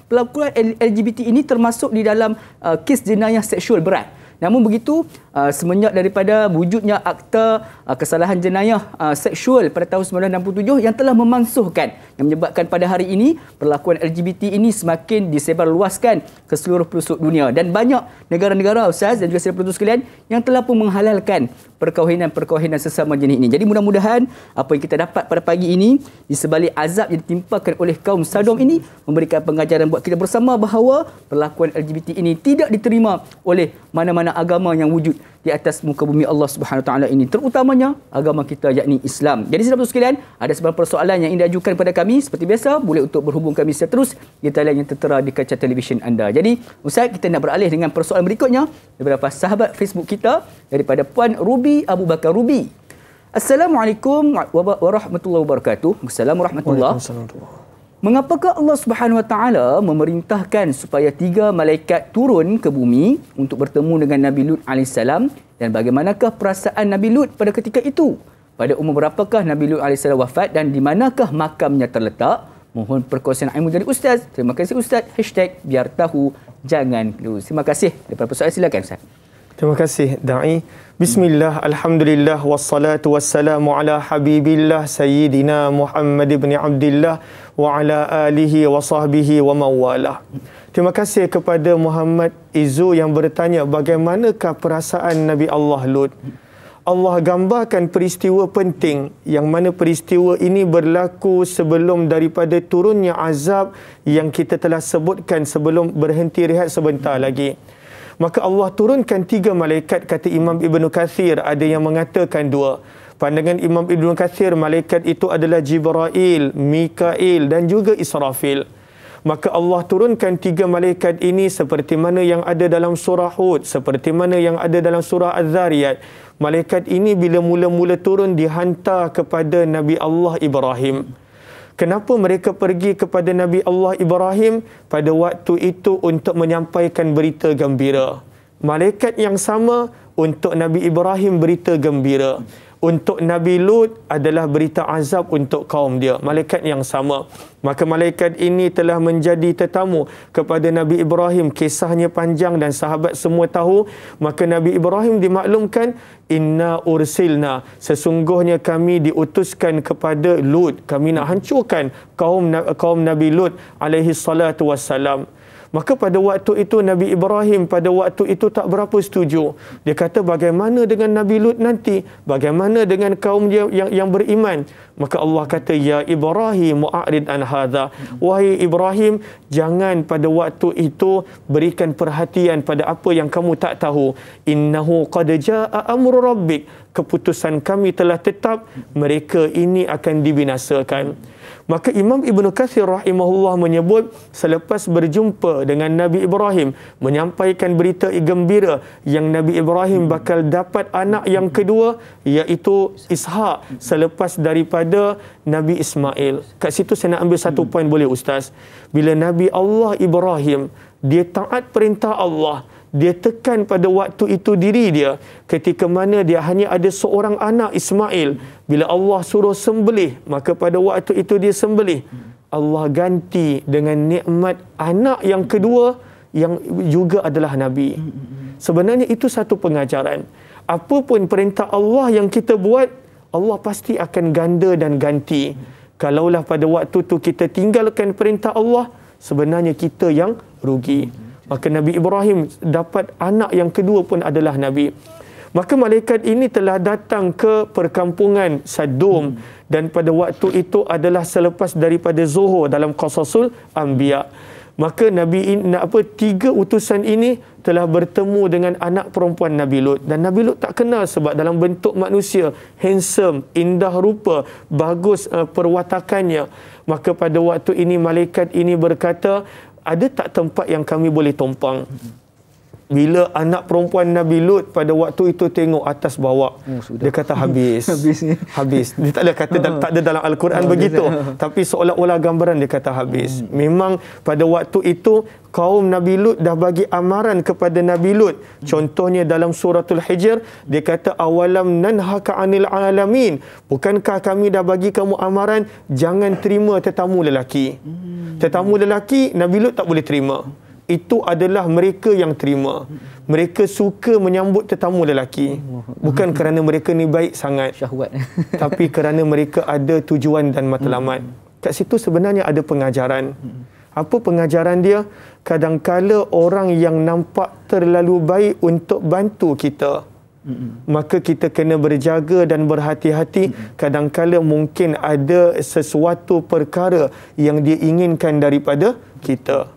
perlakuan LGBT ini termasuk di dalam kes jenayah seksual berat. Namun begitu, semenjak daripada wujudnya Akta Kesalahan Jenayah Seksual pada tahun 1967 yang telah memansuhkan, yang menyebabkan pada hari ini perlakuan LGBT ini semakin disebarluaskan ke seluruh pelosok dunia. Dan banyak negara-negara, Ustaz dan juga saudara penonton sekalian, yang telah pun menghalalkan perkahwinan sesama jenis ini. Jadi mudah-mudahan apa yang kita dapat pada pagi ini di sebalik azab yang ditimpakan oleh kaum Sodom ini memberikan pengajaran buat kita bersama bahawa perlakuan LGBT ini tidak diterima oleh mana-mana agama yang wujud di atas muka bumi Allah Subhanahu Wa Taala ini, terutamanya agama kita yakni Islam. Jadi saudara sekalian, ada sebarang persoalan yang ingin diajukan kepada kami, seperti biasa boleh untuk berhubung kami secara terus di talian yang tertera di kaca televisyen anda. Jadi Ustaz, kita nak beralih dengan persoalan berikutnya daripada sahabat Facebook kita, daripada Puan Ruby Abu Bakar Ruby. Assalamualaikum warahmatullahi wabarakatuh. Assalamualaikum warahmatullahi wabarakatuh. Mengapakah Allah Subhanahu Wa Taala memerintahkan supaya 3 malaikat turun ke bumi untuk bertemu dengan Nabi Lut alaihissalam, dan bagaimanakah perasaan Nabi Lut pada ketika itu? Pada umur berapakah Nabi Lut alaihissalam wafat dan di manakah makamnya terletak? Mohon perkongsian ilmu dari Ustaz. Terima kasih Ustaz. #biar tahu jangan keliru. Terima kasih. Daripada persoalan, silakan Ustaz. Terima kasih Da'i. Bismillah, alhamdulillah, wassalatu wassalamu ala habibillah Sayyidina Muhammad ibn Abdillah wa ala alihi wa sahbihi wa mawalah. Terima kasih kepada Muhammad Izu yang bertanya bagaimanakah perasaan Nabi Allah Lut. Allah gambarkan peristiwa penting yang mana peristiwa ini berlaku sebelum daripada turunnya azab yang kita telah sebutkan sebelum berhenti rehat sebentar lagi. Maka Allah turunkan 3 malaikat, kata Imam Ibn Kathir, ada yang mengatakan 2. Pandangan Imam Ibn Kathir, malaikat itu adalah Jibril, Mikail dan juga Israfil. Maka Allah turunkan 3 malaikat ini seperti mana yang ada dalam surah Hud, seperti mana yang ada dalam surah Az-Zariyat. Malaikat ini bila mula-mula turun dihantar kepada Nabi Allah Ibrahim. Kenapa mereka pergi kepada Nabi Allah Ibrahim pada waktu itu? Untuk menyampaikan berita gembira. Malaikat yang sama untuk Nabi Ibrahim berita gembira. Untuk Nabi Lut adalah berita azab untuk kaum dia. Malaikat yang sama. Maka malaikat ini telah menjadi tetamu kepada Nabi Ibrahim. Kisahnya panjang dan sahabat semua tahu. Maka Nabi Ibrahim dimaklumkan, inna ursilna, sesungguhnya kami diutuskan kepada Lut. Kami nak hancurkan kaum Nabi Lut alaihi salatu wassalam. Maka pada waktu itu Nabi Ibrahim pada waktu itu tak berapa setuju. Dia kata, bagaimana dengan Nabi Lut nanti? Bagaimana dengan kaum dia yang beriman? Maka Allah kata, ya Ibrahim mu'arid an hadha. Wahai Ibrahim, jangan pada waktu itu berikan perhatian pada apa yang kamu tak tahu. Innahu qad jaa'a amru rabbik. Keputusan kami telah tetap, mereka ini akan dibinasakan. Maka Imam Ibn Kathir rahimahullah menyebut, selepas berjumpa dengan Nabi Ibrahim, menyampaikan berita gembira yang Nabi Ibrahim bakal dapat anak yang kedua, iaitu Ishak, selepas daripada Nabi Ismail. Kat situ saya nak ambil satu poin, boleh Ustaz? Bila Nabi Allah Ibrahim, dia taat perintah Allah, dia tekan pada waktu itu diri dia, ketika mana dia hanya ada seorang anak Ismail. Bila Allah suruh sembelih, maka pada waktu itu dia sembelih. Allah ganti dengan nikmat anak yang kedua yang juga adalah Nabi. Sebenarnya itu satu pengajaran. Apapun perintah Allah yang kita buat, Allah pasti akan ganda dan ganti. Kalaulah pada waktu tu kita tinggalkan perintah Allah, sebenarnya kita yang rugi. Maka Nabi Ibrahim dapat anak yang kedua pun adalah Nabi. Maka malaikat ini telah datang ke perkampungan Sadum, dan pada waktu itu adalah selepas daripada Zuhur dalam Qasasul Anbiya. Maka tiga utusan ini telah bertemu dengan anak perempuan Nabi Lut, dan Nabi Lut tak kenal sebab dalam bentuk manusia, handsome, indah rupa, bagus perwatakannya. Maka pada waktu ini malaikat ini berkata, ada tak tempat yang kami boleh tumpang? Bila anak perempuan Nabi Lut pada waktu itu tengok atas bawah, dia kata habis. Habis. Dia tak ada kata, tak ada dalam Al-Quran begitu. Tapi seolah-olah gambaran dia kata habis. Memang pada waktu itu kaum Nabi Lut dah bagi amaran kepada Nabi Lut. Contohnya dalam suratul Hijr, dia kata, awalam nanhaka 'anil alamin. Bukankah kami dah bagi kamu amaran jangan terima tetamu lelaki? Tetamu lelaki Nabi Lut tak boleh terima. Itu adalah mereka yang terima. Mereka suka menyambut tetamu lelaki. Bukan kerana mereka ni baik sangat, syahwat, tapi kerana mereka ada tujuan dan matlamat. Kat situ sebenarnya ada pengajaran. Apa pengajaran dia? Kadangkala orang yang nampak terlalu baik untuk bantu kita, maka kita kena berjaga dan berhati-hati. Kadangkala mungkin ada sesuatu perkara yang dia inginkan daripada kita.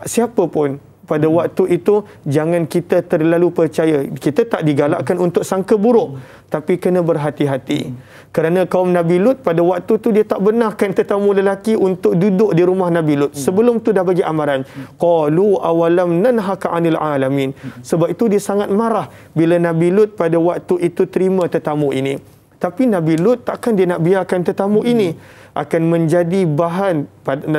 Siapa pun pada waktu itu, jangan kita terlalu percaya. Kita tak digalakkan untuk sangka buruk, tapi kena berhati-hati. Kerana kaum Nabi Lut pada waktu tu dia tak benarkan tetamu lelaki untuk duduk di rumah Nabi Lut. Sebelum tu dah bagi amaran, qalu awalam nanhaka 'anil alamin. Sebab itu dia sangat marah bila Nabi Lut pada waktu itu terima tetamu ini. Tapi Nabi Lut takkan dia nak biarkan tetamu ini akan menjadi bahan,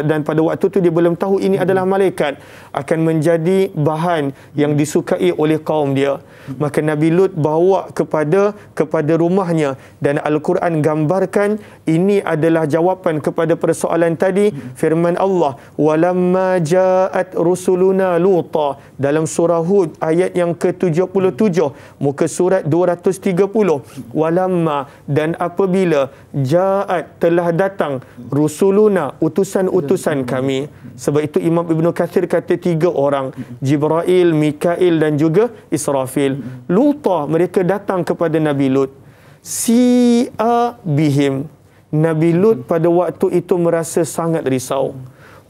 dan pada waktu tu dia belum tahu ini adalah malaikat, akan menjadi bahan yang disukai oleh kaum dia. Maka Nabi Lut bawa kepada rumahnya, dan Al-Quran gambarkan ini adalah jawapan kepada persoalan tadi. Firman Allah, walamma ja'at rusuluna luta, dalam surah Hud ayat yang ke-77 muka surat 230. Walamma, dan apabila, ja'at, telah datang, rusuluna, utusan-utusan kami. Sebab itu Imam Ibn Kathir kata 3 orang, Jibril, Mikail dan juga Israfil. Luta, mereka datang kepada Nabi Lut. Si'a bihim, Nabi Lut pada waktu itu merasa sangat risau.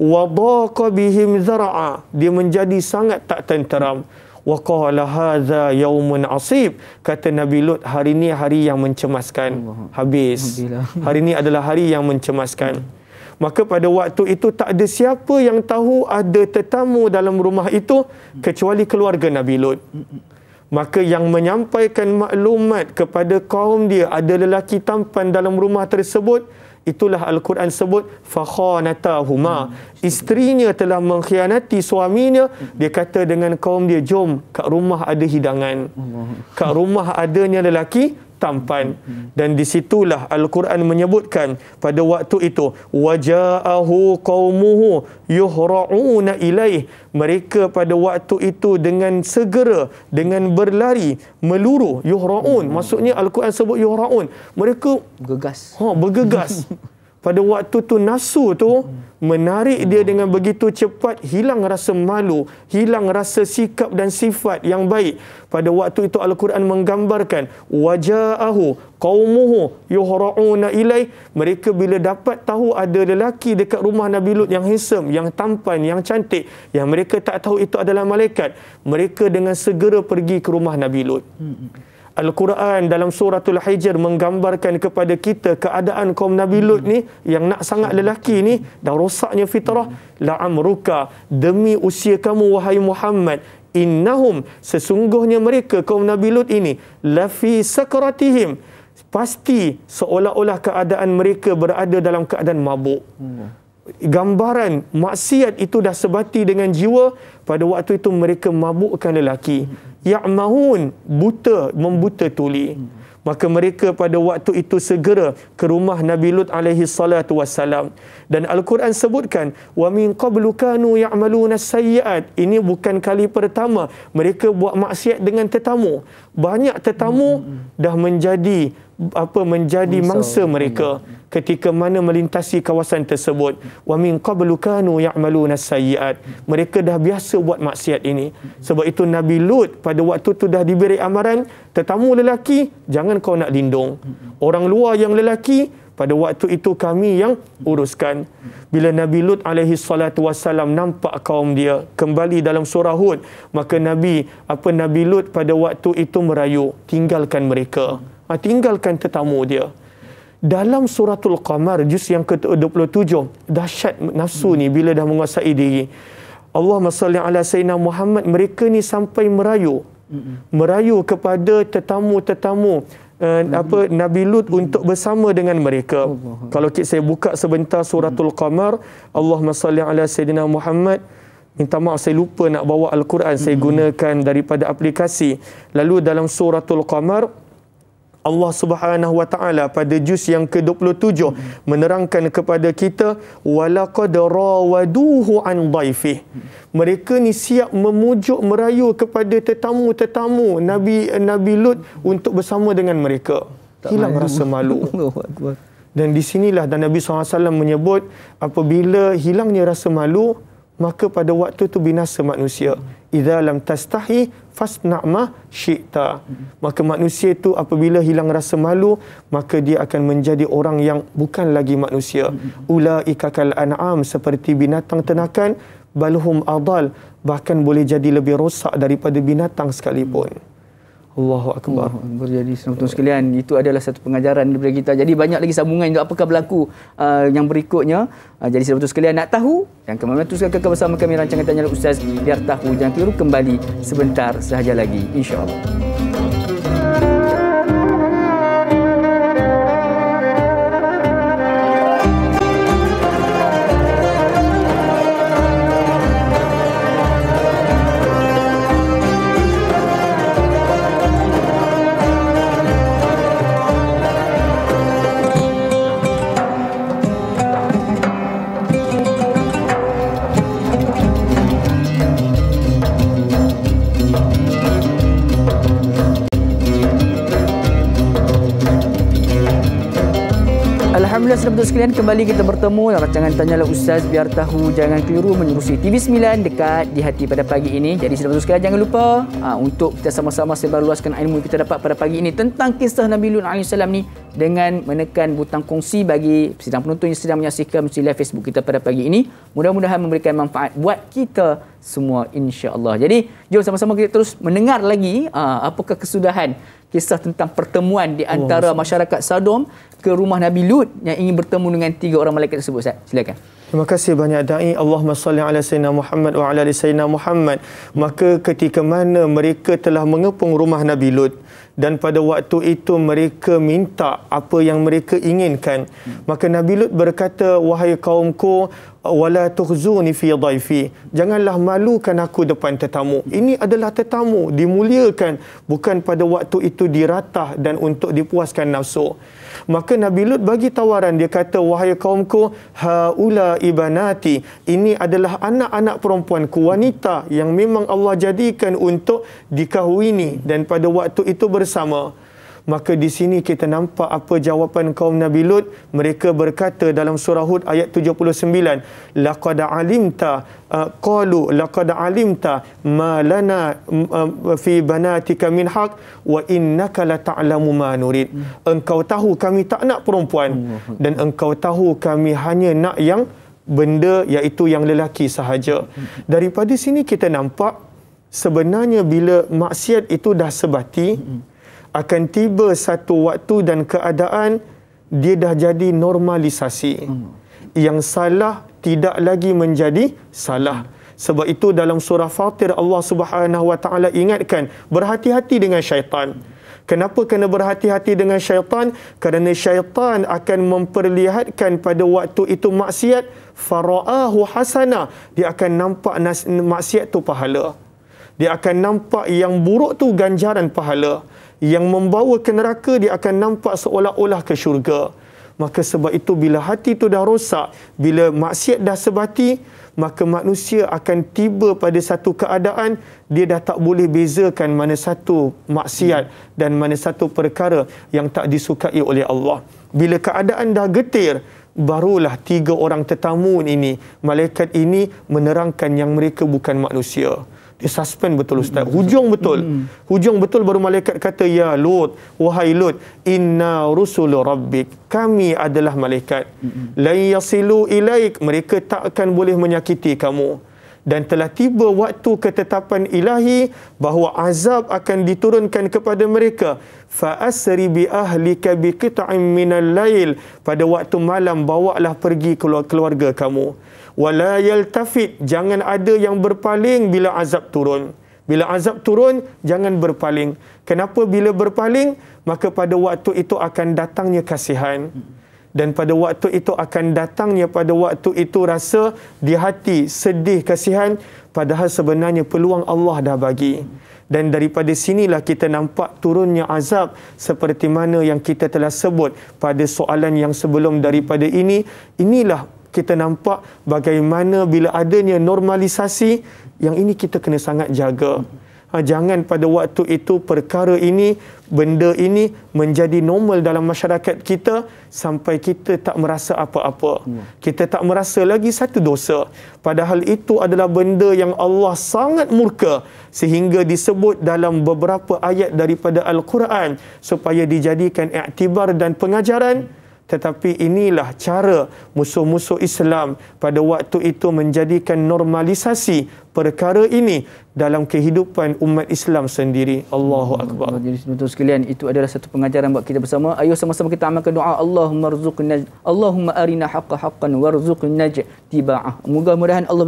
Wadaqa bihim zara'a, dia menjadi sangat tak tenteram. Wa qala hadza yaumun asib, kata Nabi Lut, hari ini hari yang mencemaskan. Habis. Hari ini adalah hari yang mencemaskan. Maka pada waktu itu tak ada siapa yang tahu ada tetamu dalam rumah itu kecuali keluarga Nabi Lut. Maka yang menyampaikan maklumat kepada kaum dia ada lelaki tampan dalam rumah tersebut, itulah Al-Quran sebut fakhanatahuma. Isterinya telah mengkhianati suaminya. Dia kata dengan kaum dia, jom kat rumah ada hidangan, kat rumah adanya lelaki tampan. Dan disitulah Al-Quran menyebutkan pada waktu itu waja'ahu qaumuhu yuhra'una ilaih. Mereka pada waktu itu dengan segera, dengan berlari, meluru. Yuhra'un, maksudnya Al-Quran sebut yuhra'un, mereka bergegas. Pada waktu tu nafsu tu menarik dia dengan begitu cepat, hilang rasa malu, hilang rasa sikap dan sifat yang baik. Pada waktu itu Al-Quran menggambarkan waja'ahu qaumuhu yuhra'una ilaih. Mereka bila dapat tahu ada lelaki dekat rumah Nabi Lut yang handsome, yang tampan, yang cantik, yang mereka tak tahu itu adalah malaikat, mereka dengan segera pergi ke rumah Nabi Lut. Al-Quran dalam suratul Hijr menggambarkan kepada kita keadaan kaum Nabi Lut ni yang nak sangat lelaki ni, dah rosaknya fitrah. La'amruka, demi usia kamu wahai Muhammad, innahum, sesungguhnya mereka kaum Nabi Lut ini, lafi sakratihim, pasti seolah-olah keadaan mereka berada dalam keadaan mabuk. Gambaran maksiat itu dah sebati dengan jiwa. Pada waktu itu mereka mabukkan lelaki. Ya'mahun, buta, membuta tuli. Maka mereka pada waktu itu segera ke rumah Nabi Lut alaihi salatu wassalam. Dan Al-Quran sebutkan wa min qablu kanu ya'maluna sayyi'at. Ini bukan kali pertama mereka buat maksiat dengan tetamu. Banyak tetamu dah menjadi mangsa mereka ketika mana melintasi kawasan tersebut. Wa min qablu kanu ya'maluna sayyi'at. Mereka dah biasa buat maksiat ini. Sebab itu Nabi Lut pada waktu tu dah diberi amaran, tetamu lelaki jangan kau nak lindung. Orang luar yang lelaki pada waktu itu kami yang uruskan. Bila Nabi Lut alaihi salatu wassalam nampak kaum dia kembali dalam surah Hud, maka Nabi Lut pada waktu itu merayu, tinggalkan mereka. Tinggalkan tetamu dia. Dalam suratul Qamar juz yang ke-27, dahsyat nafsu ni bila dah menguasai diri. Allahumma salli ala sayyidina Muhammad, mereka ni sampai merayu kepada tetamu-tetamu Nabi Lut untuk bersama dengan mereka. Kalau saya buka sebentar suratul Qamar, Allahumma salli ala sayyidina Muhammad. Minta maaf saya lupa nak bawa Al-Quran, saya gunakan daripada aplikasi. Lalu dalam suratul Qamar, Allah Subhanahu wa taala pada juz yang ke-27 menerangkan kepada kita walaqad rawaduhu an dhaifih. Mereka ni siap memujuk merayu kepada tetamu-tetamu Nabi Lut untuk bersama dengan mereka. Hilang rasa malu. Dan di sinilah dan Nabi SAW menyebut apabila hilangnya rasa malu, maka pada waktu itu binasa manusia. Idza lam tastahi fasna' ma syi'ta. Maka manusia itu apabila hilang rasa malu, maka dia akan menjadi orang yang bukan lagi manusia. Ulaika kal an'am, seperti binatang ternakan, balhum adal, bahkan boleh jadi lebih rosak daripada binatang sekalipun. Allahu Akbar. Berjadi sahabat sekalian, itu adalah satu pengajaran daripada kita. Jadi banyak lagi sambungan untuk apakah berlaku yang berikutnya. Jadi sahabat sekalian nak tahu, yang kemana teruskan kekal bersama kami rancangan Tanya Ustaz biar tahu jangan keliru, kembali sebentar sahaja lagi insya-Allah. Alhamdulillah sahabat sekalian, kembali kita bertemu dalam rancangan Tanyalah Ustaz biar tahu jangan keliru menerusi TV9 dekat di hati pada pagi ini. Jadi sahabat sekalian jangan lupa untuk kita sama-sama sebarluaskan ilmu yang kita dapat pada pagi ini tentang kisah Nabi Lut AS ni dengan menekan butang kongsi bagi sidang penonton yang sedang menyaksikan live Facebook kita pada pagi ini. Mudah-mudahan memberikan manfaat buat kita semua insya-Allah. Jadi jom sama-sama kita terus mendengar lagi apakah kesudahan kisah tentang pertemuan di antara masyarakat Sodom ke rumah Nabi Lut yang ingin bertemu dengan 3 orang malaikat tersebut, Ustaz. Silakan. Terima kasih banyak da'i. Allahumma salli ala sayyidina Muhammad wa ala ali sayyidina Muhammad. Maka ketika mana mereka telah mengepung rumah Nabi Lut, dan pada waktu itu mereka minta apa yang mereka inginkan, maka Nabi Lut berkata, wahai kaumku, wala tukhzuni fi dhaifi, janganlah malukan aku depan tetamu. Ini adalah tetamu, dimuliakan, bukan pada waktu itu diratah dan untuk dipuaskan nafsu. Maka Nabi Lut bagi tawaran, dia kata, wahai kaumku, haula ibanati, ini adalah anak-anak perempuanku, wanita yang memang Allah jadikan untuk dikahwini dan pada waktu itu bersama. Maka di sini kita nampak apa jawapan kaum Nabi Lut. Mereka berkata dalam surah Hud ayat 79, laqad alimta qalu laqad alimta ma lana fi banatika min haq wa innaka la ta'lamu ma nurid. Engkau tahu kami tak nak perempuan dan engkau tahu kami hanya nak yang benda, iaitu yang lelaki sahaja. Daripada sini kita nampak sebenarnya bila maksiat itu dah sebati, akan tiba satu waktu dan keadaan dia dah jadi normalisasi. Yang salah tidak lagi menjadi salah. Sebab itu dalam surah Fatir Allah Subhanahu wa taala ingatkan, berhati-hati dengan syaitan. Kenapa kena berhati-hati dengan syaitan? Kerana syaitan akan memperlihatkan pada waktu itu maksiat, fara'ahu hasana, dia akan nampak maksiat tu pahala. Dia akan nampak yang buruk tu ganjaran pahala. Yang membawa ke neraka dia akan nampak seolah-olah ke syurga. Maka sebab itu bila hati itu dah rosak, bila maksiat dah sebati, maka manusia akan tiba pada satu keadaan dia dah tak boleh bezakan mana satu maksiat dan mana satu perkara yang tak disukai oleh Allah. Bila keadaan dah getir, barulah 3 orang tetamu ini, malaikat ini menerangkan yang mereka bukan manusia. Dia suspend betul Ustaz. Hujung betul. Hujung betul baru malaikat kata, ya Lut, wahai Lut, inna rusul rabbik, kami adalah malaikat. La yasilu ilaik, mereka tak akan boleh menyakiti kamu. Dan telah tiba waktu ketetapan ilahi bahawa azab akan diturunkan kepada mereka. Fa asri bi ahlika bi qit'in minal lail, pada waktu malam bawalah pergi keluarga kamu. Wala yaltafit, jangan ada yang berpaling bila azab turun. Bila azab turun, jangan berpaling. Kenapa bila berpaling? Maka pada waktu itu akan datangnya kasihan. Dan pada waktu itu akan datangnya pada waktu itu rasa di hati sedih, kasihan, padahal sebenarnya peluang Allah dah bagi. Dan daripada sinilah kita nampak turunnya azab seperti mana yang kita telah sebut pada soalan yang sebelum daripada ini. Inilah kita nampak bagaimana bila adanya normalisasi, yang ini kita kena sangat jaga. Jangan pada waktu itu perkara ini, benda ini menjadi normal dalam masyarakat kita sampai kita tak merasa apa-apa. Kita tak merasa lagi satu dosa. Padahal itu adalah benda yang Allah sangat murka sehingga disebut dalam beberapa ayat daripada Al-Quran supaya dijadikan iktibar dan pengajaran. Tetapi inilah cara musuh-musuh Islam pada waktu itu menjadikan normalisasi perkara ini dalam kehidupan umat Islam sendiri. Allahu Akbar. Jadi betul sekalian, itu adalah satu pengajaran buat kita bersama. Ayo sama-sama kita amalkan doa, Allahumma rzuqna, Allahumma arina haqqa haqqan warzuqna tiba'ah. Mudah-mudahan Allah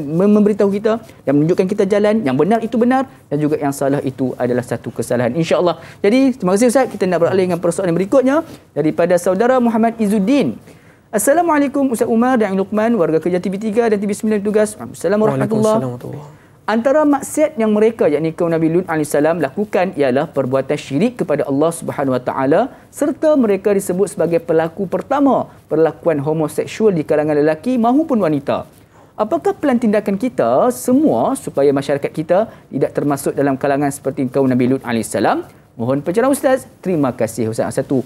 memberitahu kita dan menunjukkan kita jalan yang benar itu benar dan juga yang salah itu adalah satu kesalahan, insya-Allah. Jadi terima kasih Ustaz. Kita nak beralih dengan persoalan berikutnya daripada saudara Muhammad Izzuddin. Assalamualaikum Ustaz Umar dan Luqman, warga kerja TV3 dan TV9 tugas. Assalamualaikum warahmatullahi wabarakatuh. Antara maksiat yang mereka, yakni kaum Nabi Lut AS lakukan ialah perbuatan syirik kepada Allah Subhanahu Wa Taala, serta mereka disebut sebagai pelaku pertama perlakuan homoseksual di kalangan lelaki maupun wanita. Apakah pelan tindakan kita semua supaya masyarakat kita tidak termasuk dalam kalangan seperti kaum Nabi Lut AS? Mohon pencerahan Ustaz. Terima kasih Ustaz. Satu,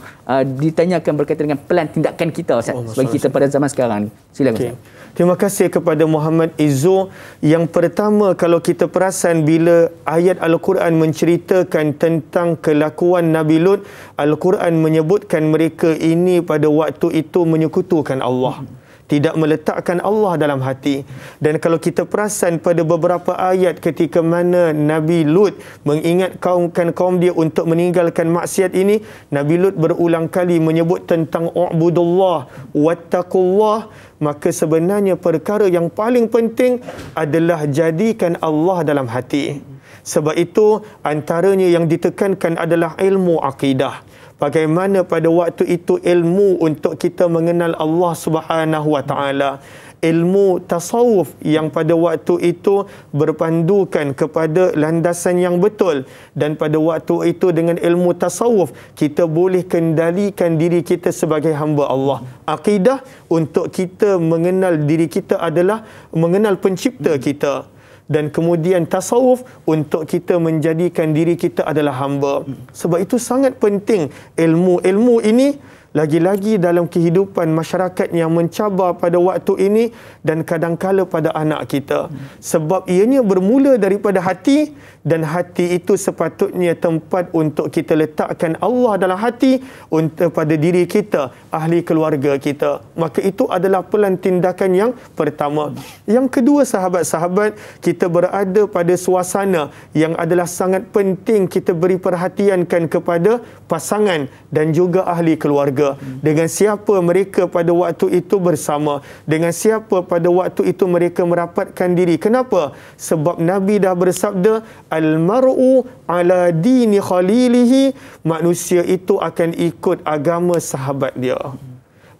ditanyakan berkaitan dengan pelan tindakan kita Ustaz, bagi kita pada zaman sekarang. Silakan Ustaz. Terima kasih kepada Muhammad Izzu. Yang pertama, kalau kita perasan bila ayat Al-Quran menceritakan tentang kelakuan Nabi Lut, Al-Quran menyebutkan mereka ini pada waktu itu menyekutukan Allah. tidak meletakkan Allah dalam hati. Dan kalau kita perasan pada beberapa ayat ketika mana Nabi Lut mengingat kaum dia untuk meninggalkan maksiat ini, Nabi Lut berulang kali menyebut tentang u'budullah wattaqullah. Maka sebenarnya perkara yang paling penting adalah jadikan Allah dalam hati. Sebab itu antaranya yang ditekankan adalah ilmu akidah. Bagaimana pada waktu itu ilmu untuk kita mengenal Allah Subhanahu wa taala. Ilmu tasawuf yang pada waktu itu berpandukan kepada landasan yang betul, dan pada waktu itu dengan ilmu tasawuf kita boleh kendalikan diri kita sebagai hamba Allah. Akidah untuk kita mengenal diri kita adalah mengenal pencipta kita, dan kemudian tasawuf untuk kita menjadikan diri kita adalah hamba. Sebab itu sangat penting ilmu ini, lagi-lagi dalam kehidupan masyarakat yang mencabar pada waktu ini dan kadangkala pada anak kita. Sebab ianya bermula daripada hati, dan hati itu sepatutnya tempat untuk kita letakkan Allah dalam hati untuk pada diri kita, ahli keluarga kita. Maka itu adalah pelan tindakan yang pertama. Yang kedua, sahabat-sahabat, kita berada pada suasana yang adalah sangat penting kita beri perhatiankan kepada pasangan dan juga ahli keluarga. Dengan siapa mereka pada waktu itu bersama, dengan siapa pada waktu itu mereka merapatkan diri. Kenapa? Sebab Nabi dah bersabda, al-mar'u ala dini khalilihi, manusia itu akan ikut agama sahabat dia.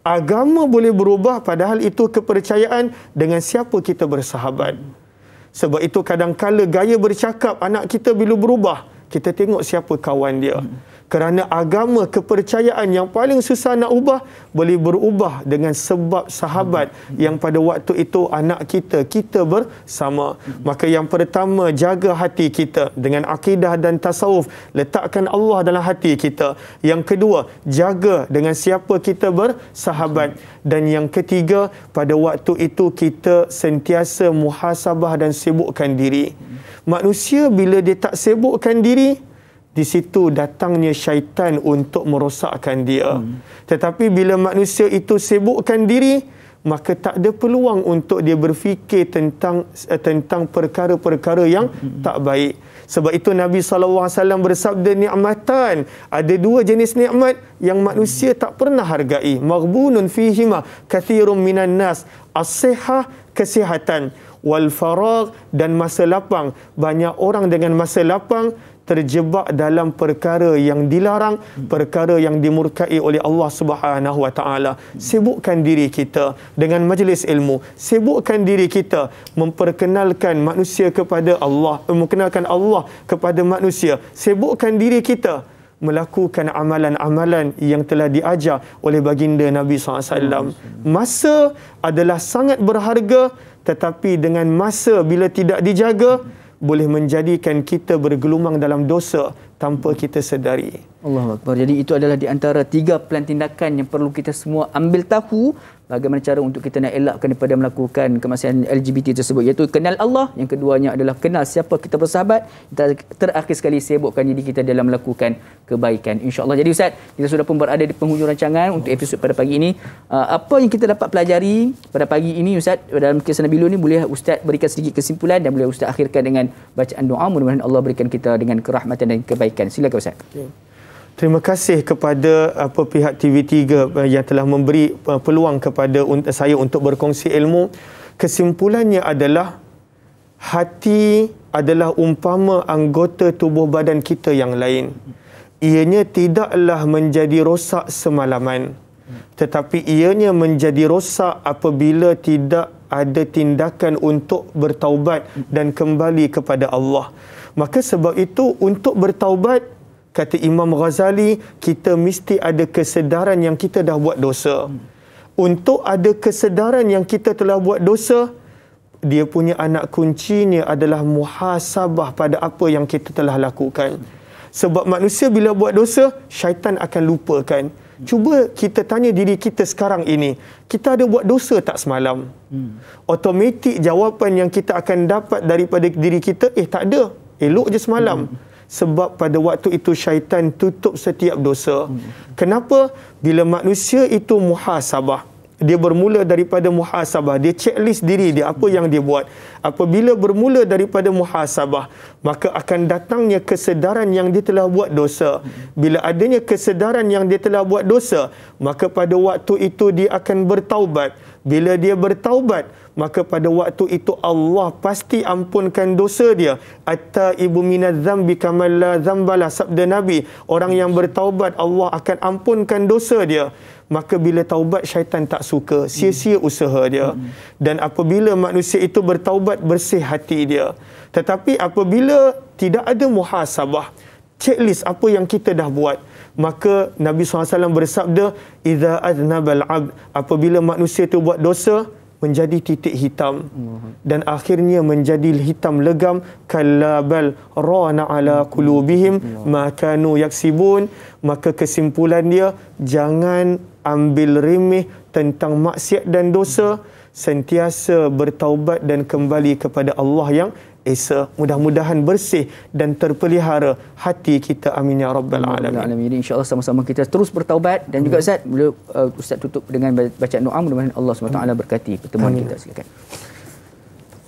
Agama boleh berubah, padahal itu kepercayaan dengan siapa kita bersahabat. Sebab itu kadang-kala gaya bercakap anak kita bila berubah, kita tengok siapa kawan dia. Kerana agama, kepercayaan yang paling susah nak ubah, boleh berubah dengan sebab sahabat yang pada waktu itu anak kita bersama. Maka yang pertama, jaga hati kita dengan akidah dan tasawuf. Letakkan Allah dalam hati kita. Yang kedua, jaga dengan siapa kita bersahabat. Dan yang ketiga, pada waktu itu kita sentiasa muhasabah dan sibukkan diri. Manusia bila dia tak sibukkan diri, di situ datangnya syaitan untuk merosakkan dia. Tetapi bila manusia itu sibukkan diri, maka tak ada peluang untuk dia berfikir tentang perkara-perkara yang tak baik. Sebab itu Nabi SAW bersabda, ni'matan, ada dua jenis nikmat yang manusia tak pernah hargai. Maghbunun fihima kathirun minan nas, as-sihah, kesihatan, wal faragh, dan masa lapang. Banyak orang dengan masa lapang terjebak dalam perkara yang dilarang, perkara yang dimurkai oleh Allah Subhanahu wa taala. Sibukkan diri kita dengan majlis ilmu, sibukkan diri kita memperkenalkan manusia kepada Allah, memperkenalkan Allah kepada manusia. Sibukkan diri kita melakukan amalan-amalan yang telah diajar oleh baginda Nabi SAW. Masa adalah sangat berharga, tetapi dengan masa bila tidak dijaga, boleh menjadikan kita bergelumang dalam dosa tanpa kita sedari. Allahu Akbar. Jadi itu adalah di antara 3 pelan tindakan yang perlu kita semua ambil tahu bagaimana cara untuk kita nak elakkan daripada melakukan kemaksiatan LGBT tersebut, iaitu kenal Allah. Yang keduanya adalah kenal siapa kita bersahabat. Terakhir sekali, sibukkan diri kita dalam melakukan kebaikan, insya-Allah. Jadi Ustaz, kita sudah pun berada di penghujung rancangan untuk episod pada pagi ini. Apa yang kita dapat pelajari pada pagi ini Ustaz dalam kisah Nabi Lut ni, boleh Ustaz berikan sedikit kesimpulan dan boleh Ustaz akhirkan dengan bacaan doa. Mudah-mudahan Allah berikan kita dengan kerahmatan dan kebaikan. Silakan Ustaz. Terima kasih kepada pihak TV3 yang telah memberi peluang kepada saya untuk berkongsi ilmu. Kesimpulannya adalah, hati adalah umpama anggota tubuh badan kita yang lain. Ianya tidaklah menjadi rosak semalaman, tetapi ianya menjadi rosak apabila tidak ada tindakan untuk bertaubat dan kembali kepada Allah. Maka sebab itu, untuk bertaubat, kata Imam Ghazali, kita mesti ada kesedaran yang kita dah buat dosa. Untuk ada kesedaran yang kita telah buat dosa, dia punya anak kuncinya adalah muhasabah pada apa yang kita telah lakukan. Sebab manusia bila buat dosa, syaitan akan lupakan. Cuba kita tanya diri kita sekarang ini, kita ada buat dosa tak semalam? Automatik jawapan yang kita akan dapat daripada diri kita, tak ada, elok je semalam. Sebab pada waktu itu syaitan tutup setiap dosa. Kenapa? Bila manusia itu muhasabah, dia bermula daripada muhasabah. Dia checklist diri dia, apa yang dia buat. Apabila bermula daripada muhasabah, maka akan datangnya kesedaran yang dia telah buat dosa. Bila adanya kesedaran yang dia telah buat dosa, maka pada waktu itu dia akan bertaubat. Bila dia bertaubat, maka pada waktu itu Allah pasti ampunkan dosa dia. At-taibu minadz-dzambi kamal la dzambala, sabda Nabi. Orang yang bertaubat, Allah akan ampunkan dosa dia. Maka bila taubat, syaitan tak suka, sia-sia usaha dia. Dan apabila manusia itu bertaubat, bersih hati dia. Tetapi apabila tidak ada muhasabah, checklist apa yang kita dah buat, maka Nabi SAW bersabda, "Idza aznabal 'abd", apabila manusia itu buat dosa, menjadi titik hitam dan akhirnya menjadi hitam legam. Kalla bal rana ala qulubihim ma kanu yaksibun. Maka kesimpulan dia, jangan ambil remeh tentang maksiat dan dosa, sentiasa bertaubat dan kembali kepada Allah yang Esa. Mudah-mudahan bersih dan terpelihara hati kita. Amin ya rabbal alamin. Jadi insya-Allah sama-sama kita terus bertaubat. Dan juga Ustaz, bila Ustaz tutup dengan bacaan doa, mudah-mudahan Allah SWT berkati pertemuan kita. Silakan.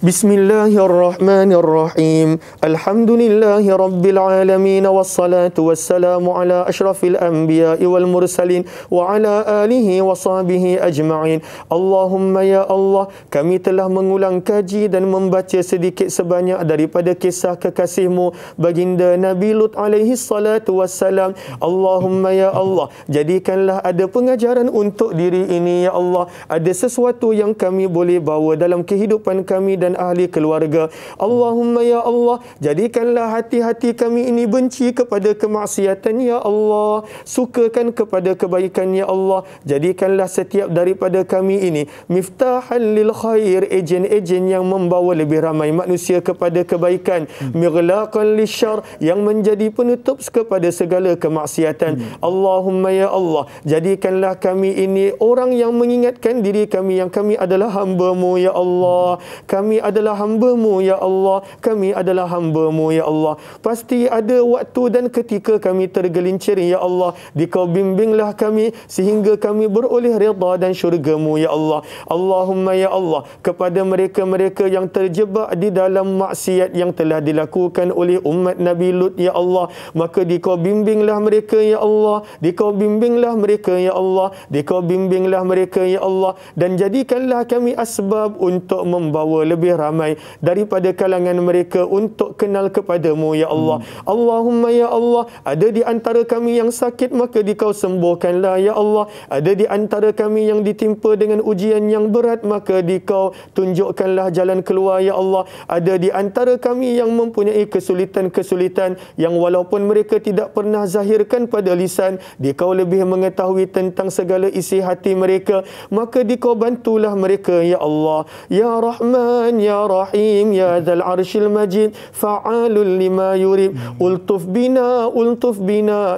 Bismillahirrahmanirrahim. Alhamdulillahi rabbil alamin, wassalatu wassalamu ala asyrafil anbiya'i wal mursalin wa ala alihi wa sahbihi ajma'in. Allahumma ya Allah, kami telah mengulang kaji dan membaca sedikit sebanyak daripada kisah kekasihmu baginda Nabi Lut alaihi salatu wassalam. Allahumma ya Allah, jadikanlah ada pengajaran untuk diri ini ya Allah. Ada sesuatu yang kami boleh bawa dalam kehidupan kami dan ahli keluarga. Allahumma ya Allah, jadikanlah hati-hati kami ini benci kepada kemaksiatan ya Allah, sukakan kepada kebaikan ya Allah. Jadikanlah setiap daripada kami ini miftahan lil khair, ejen-ejen yang membawa lebih ramai manusia kepada kebaikan, mighlaqan lisyarr, yang menjadi penutup kepada segala kemaksiatan. Allahumma ya Allah, jadikanlah kami ini orang yang mengingatkan diri kami yang kami adalah hamba-Mu ya Allah. Kami adalah hamba-Mu ya Allah. Kami adalah hamba-Mu ya Allah. Pasti ada waktu dan ketika kami tergelincir ya Allah. Dikau bimbinglah kami sehingga kami beroleh redha dan syurga-Mu ya Allah. Allahumma ya Allah, kepada mereka-mereka yang terjebak di dalam maksiat yang telah dilakukan oleh umat Nabi Lut ya Allah, maka dikau bimbinglah mereka ya Allah. Dikau bimbinglah mereka ya Allah. Dikau bimbinglah mereka ya Allah. Dan jadikanlah kami asbab untuk membawa lebih ramai daripada kalangan mereka untuk kenal kepadamu ya Allah. Allahumma ya Allah, ada di antara kami yang sakit, maka dikau sembuhkanlah ya Allah. Ada di antara kami yang ditimpa dengan ujian yang berat, maka dikau tunjukkanlah jalan keluar ya Allah. Ada di antara kami yang mempunyai kesulitan-kesulitan yang walaupun mereka tidak pernah zahirkan pada lisan, dikau lebih mengetahui tentang segala isi hati mereka, maka dikau bantulah mereka ya Allah. Ya Rahman ya Rahim ya Dzal Arsyil Majid, fa'alul lima yurid, ultuf bina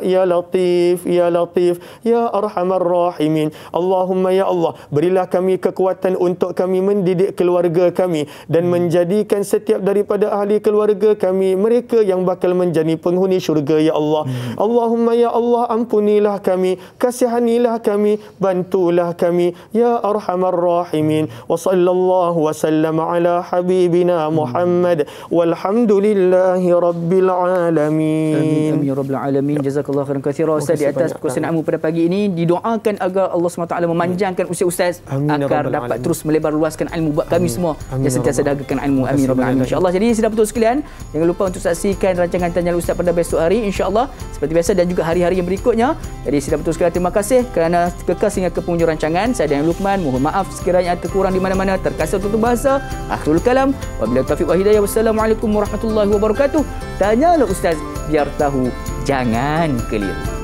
ya Latif ya Latif ya Arhamar Rahimin. Allahumma ya Allah, berilah kami kekuatan untuk kami mendidik keluarga kami dan menjadikan setiap daripada ahli keluarga kami mereka yang bakal menjadi penghuni syurga ya Allah. Allahumma ya Allah, ampunilah kami, kasihanilah kami, bantulah kami ya Arhamar Rahimin. Wa sallallahu wa sallama ala habibina Muhammad walhamdulillahi rabbil alamin. Amin ya rabbil alamin. Jazakallahu khairan katsiran Ustaz di atas perkongsianmu pada pagi ini. Didoakan agar Allah SWT memanjangkan usia Ustaz agar dapat terus melebar luaskan ilmu buat kami semua yang sentiasa dagakan ilmu. Amin rabbil alamin insya-Allah. Jadi sedang betul sekalian, jangan lupa untuk saksikan rancangan Tanya Ustaz pada besok hari insya-Allah seperti biasa dan juga hari-hari yang berikutnya. Jadi sedang betul sekalian, terima kasih kerana kekal hingga ke penghujung rancangan. Saya Daniel Luqman, mohon maaf sekiranya ada kurang di mana-mana, terkasar tutur bahasa. Akhirul kalam, wabillahi taufiq wa hidayah. Wassalamualaikum warahmatullahi wabarakatuh. Tanyalah Ustaz biar tahu, jangan keliru.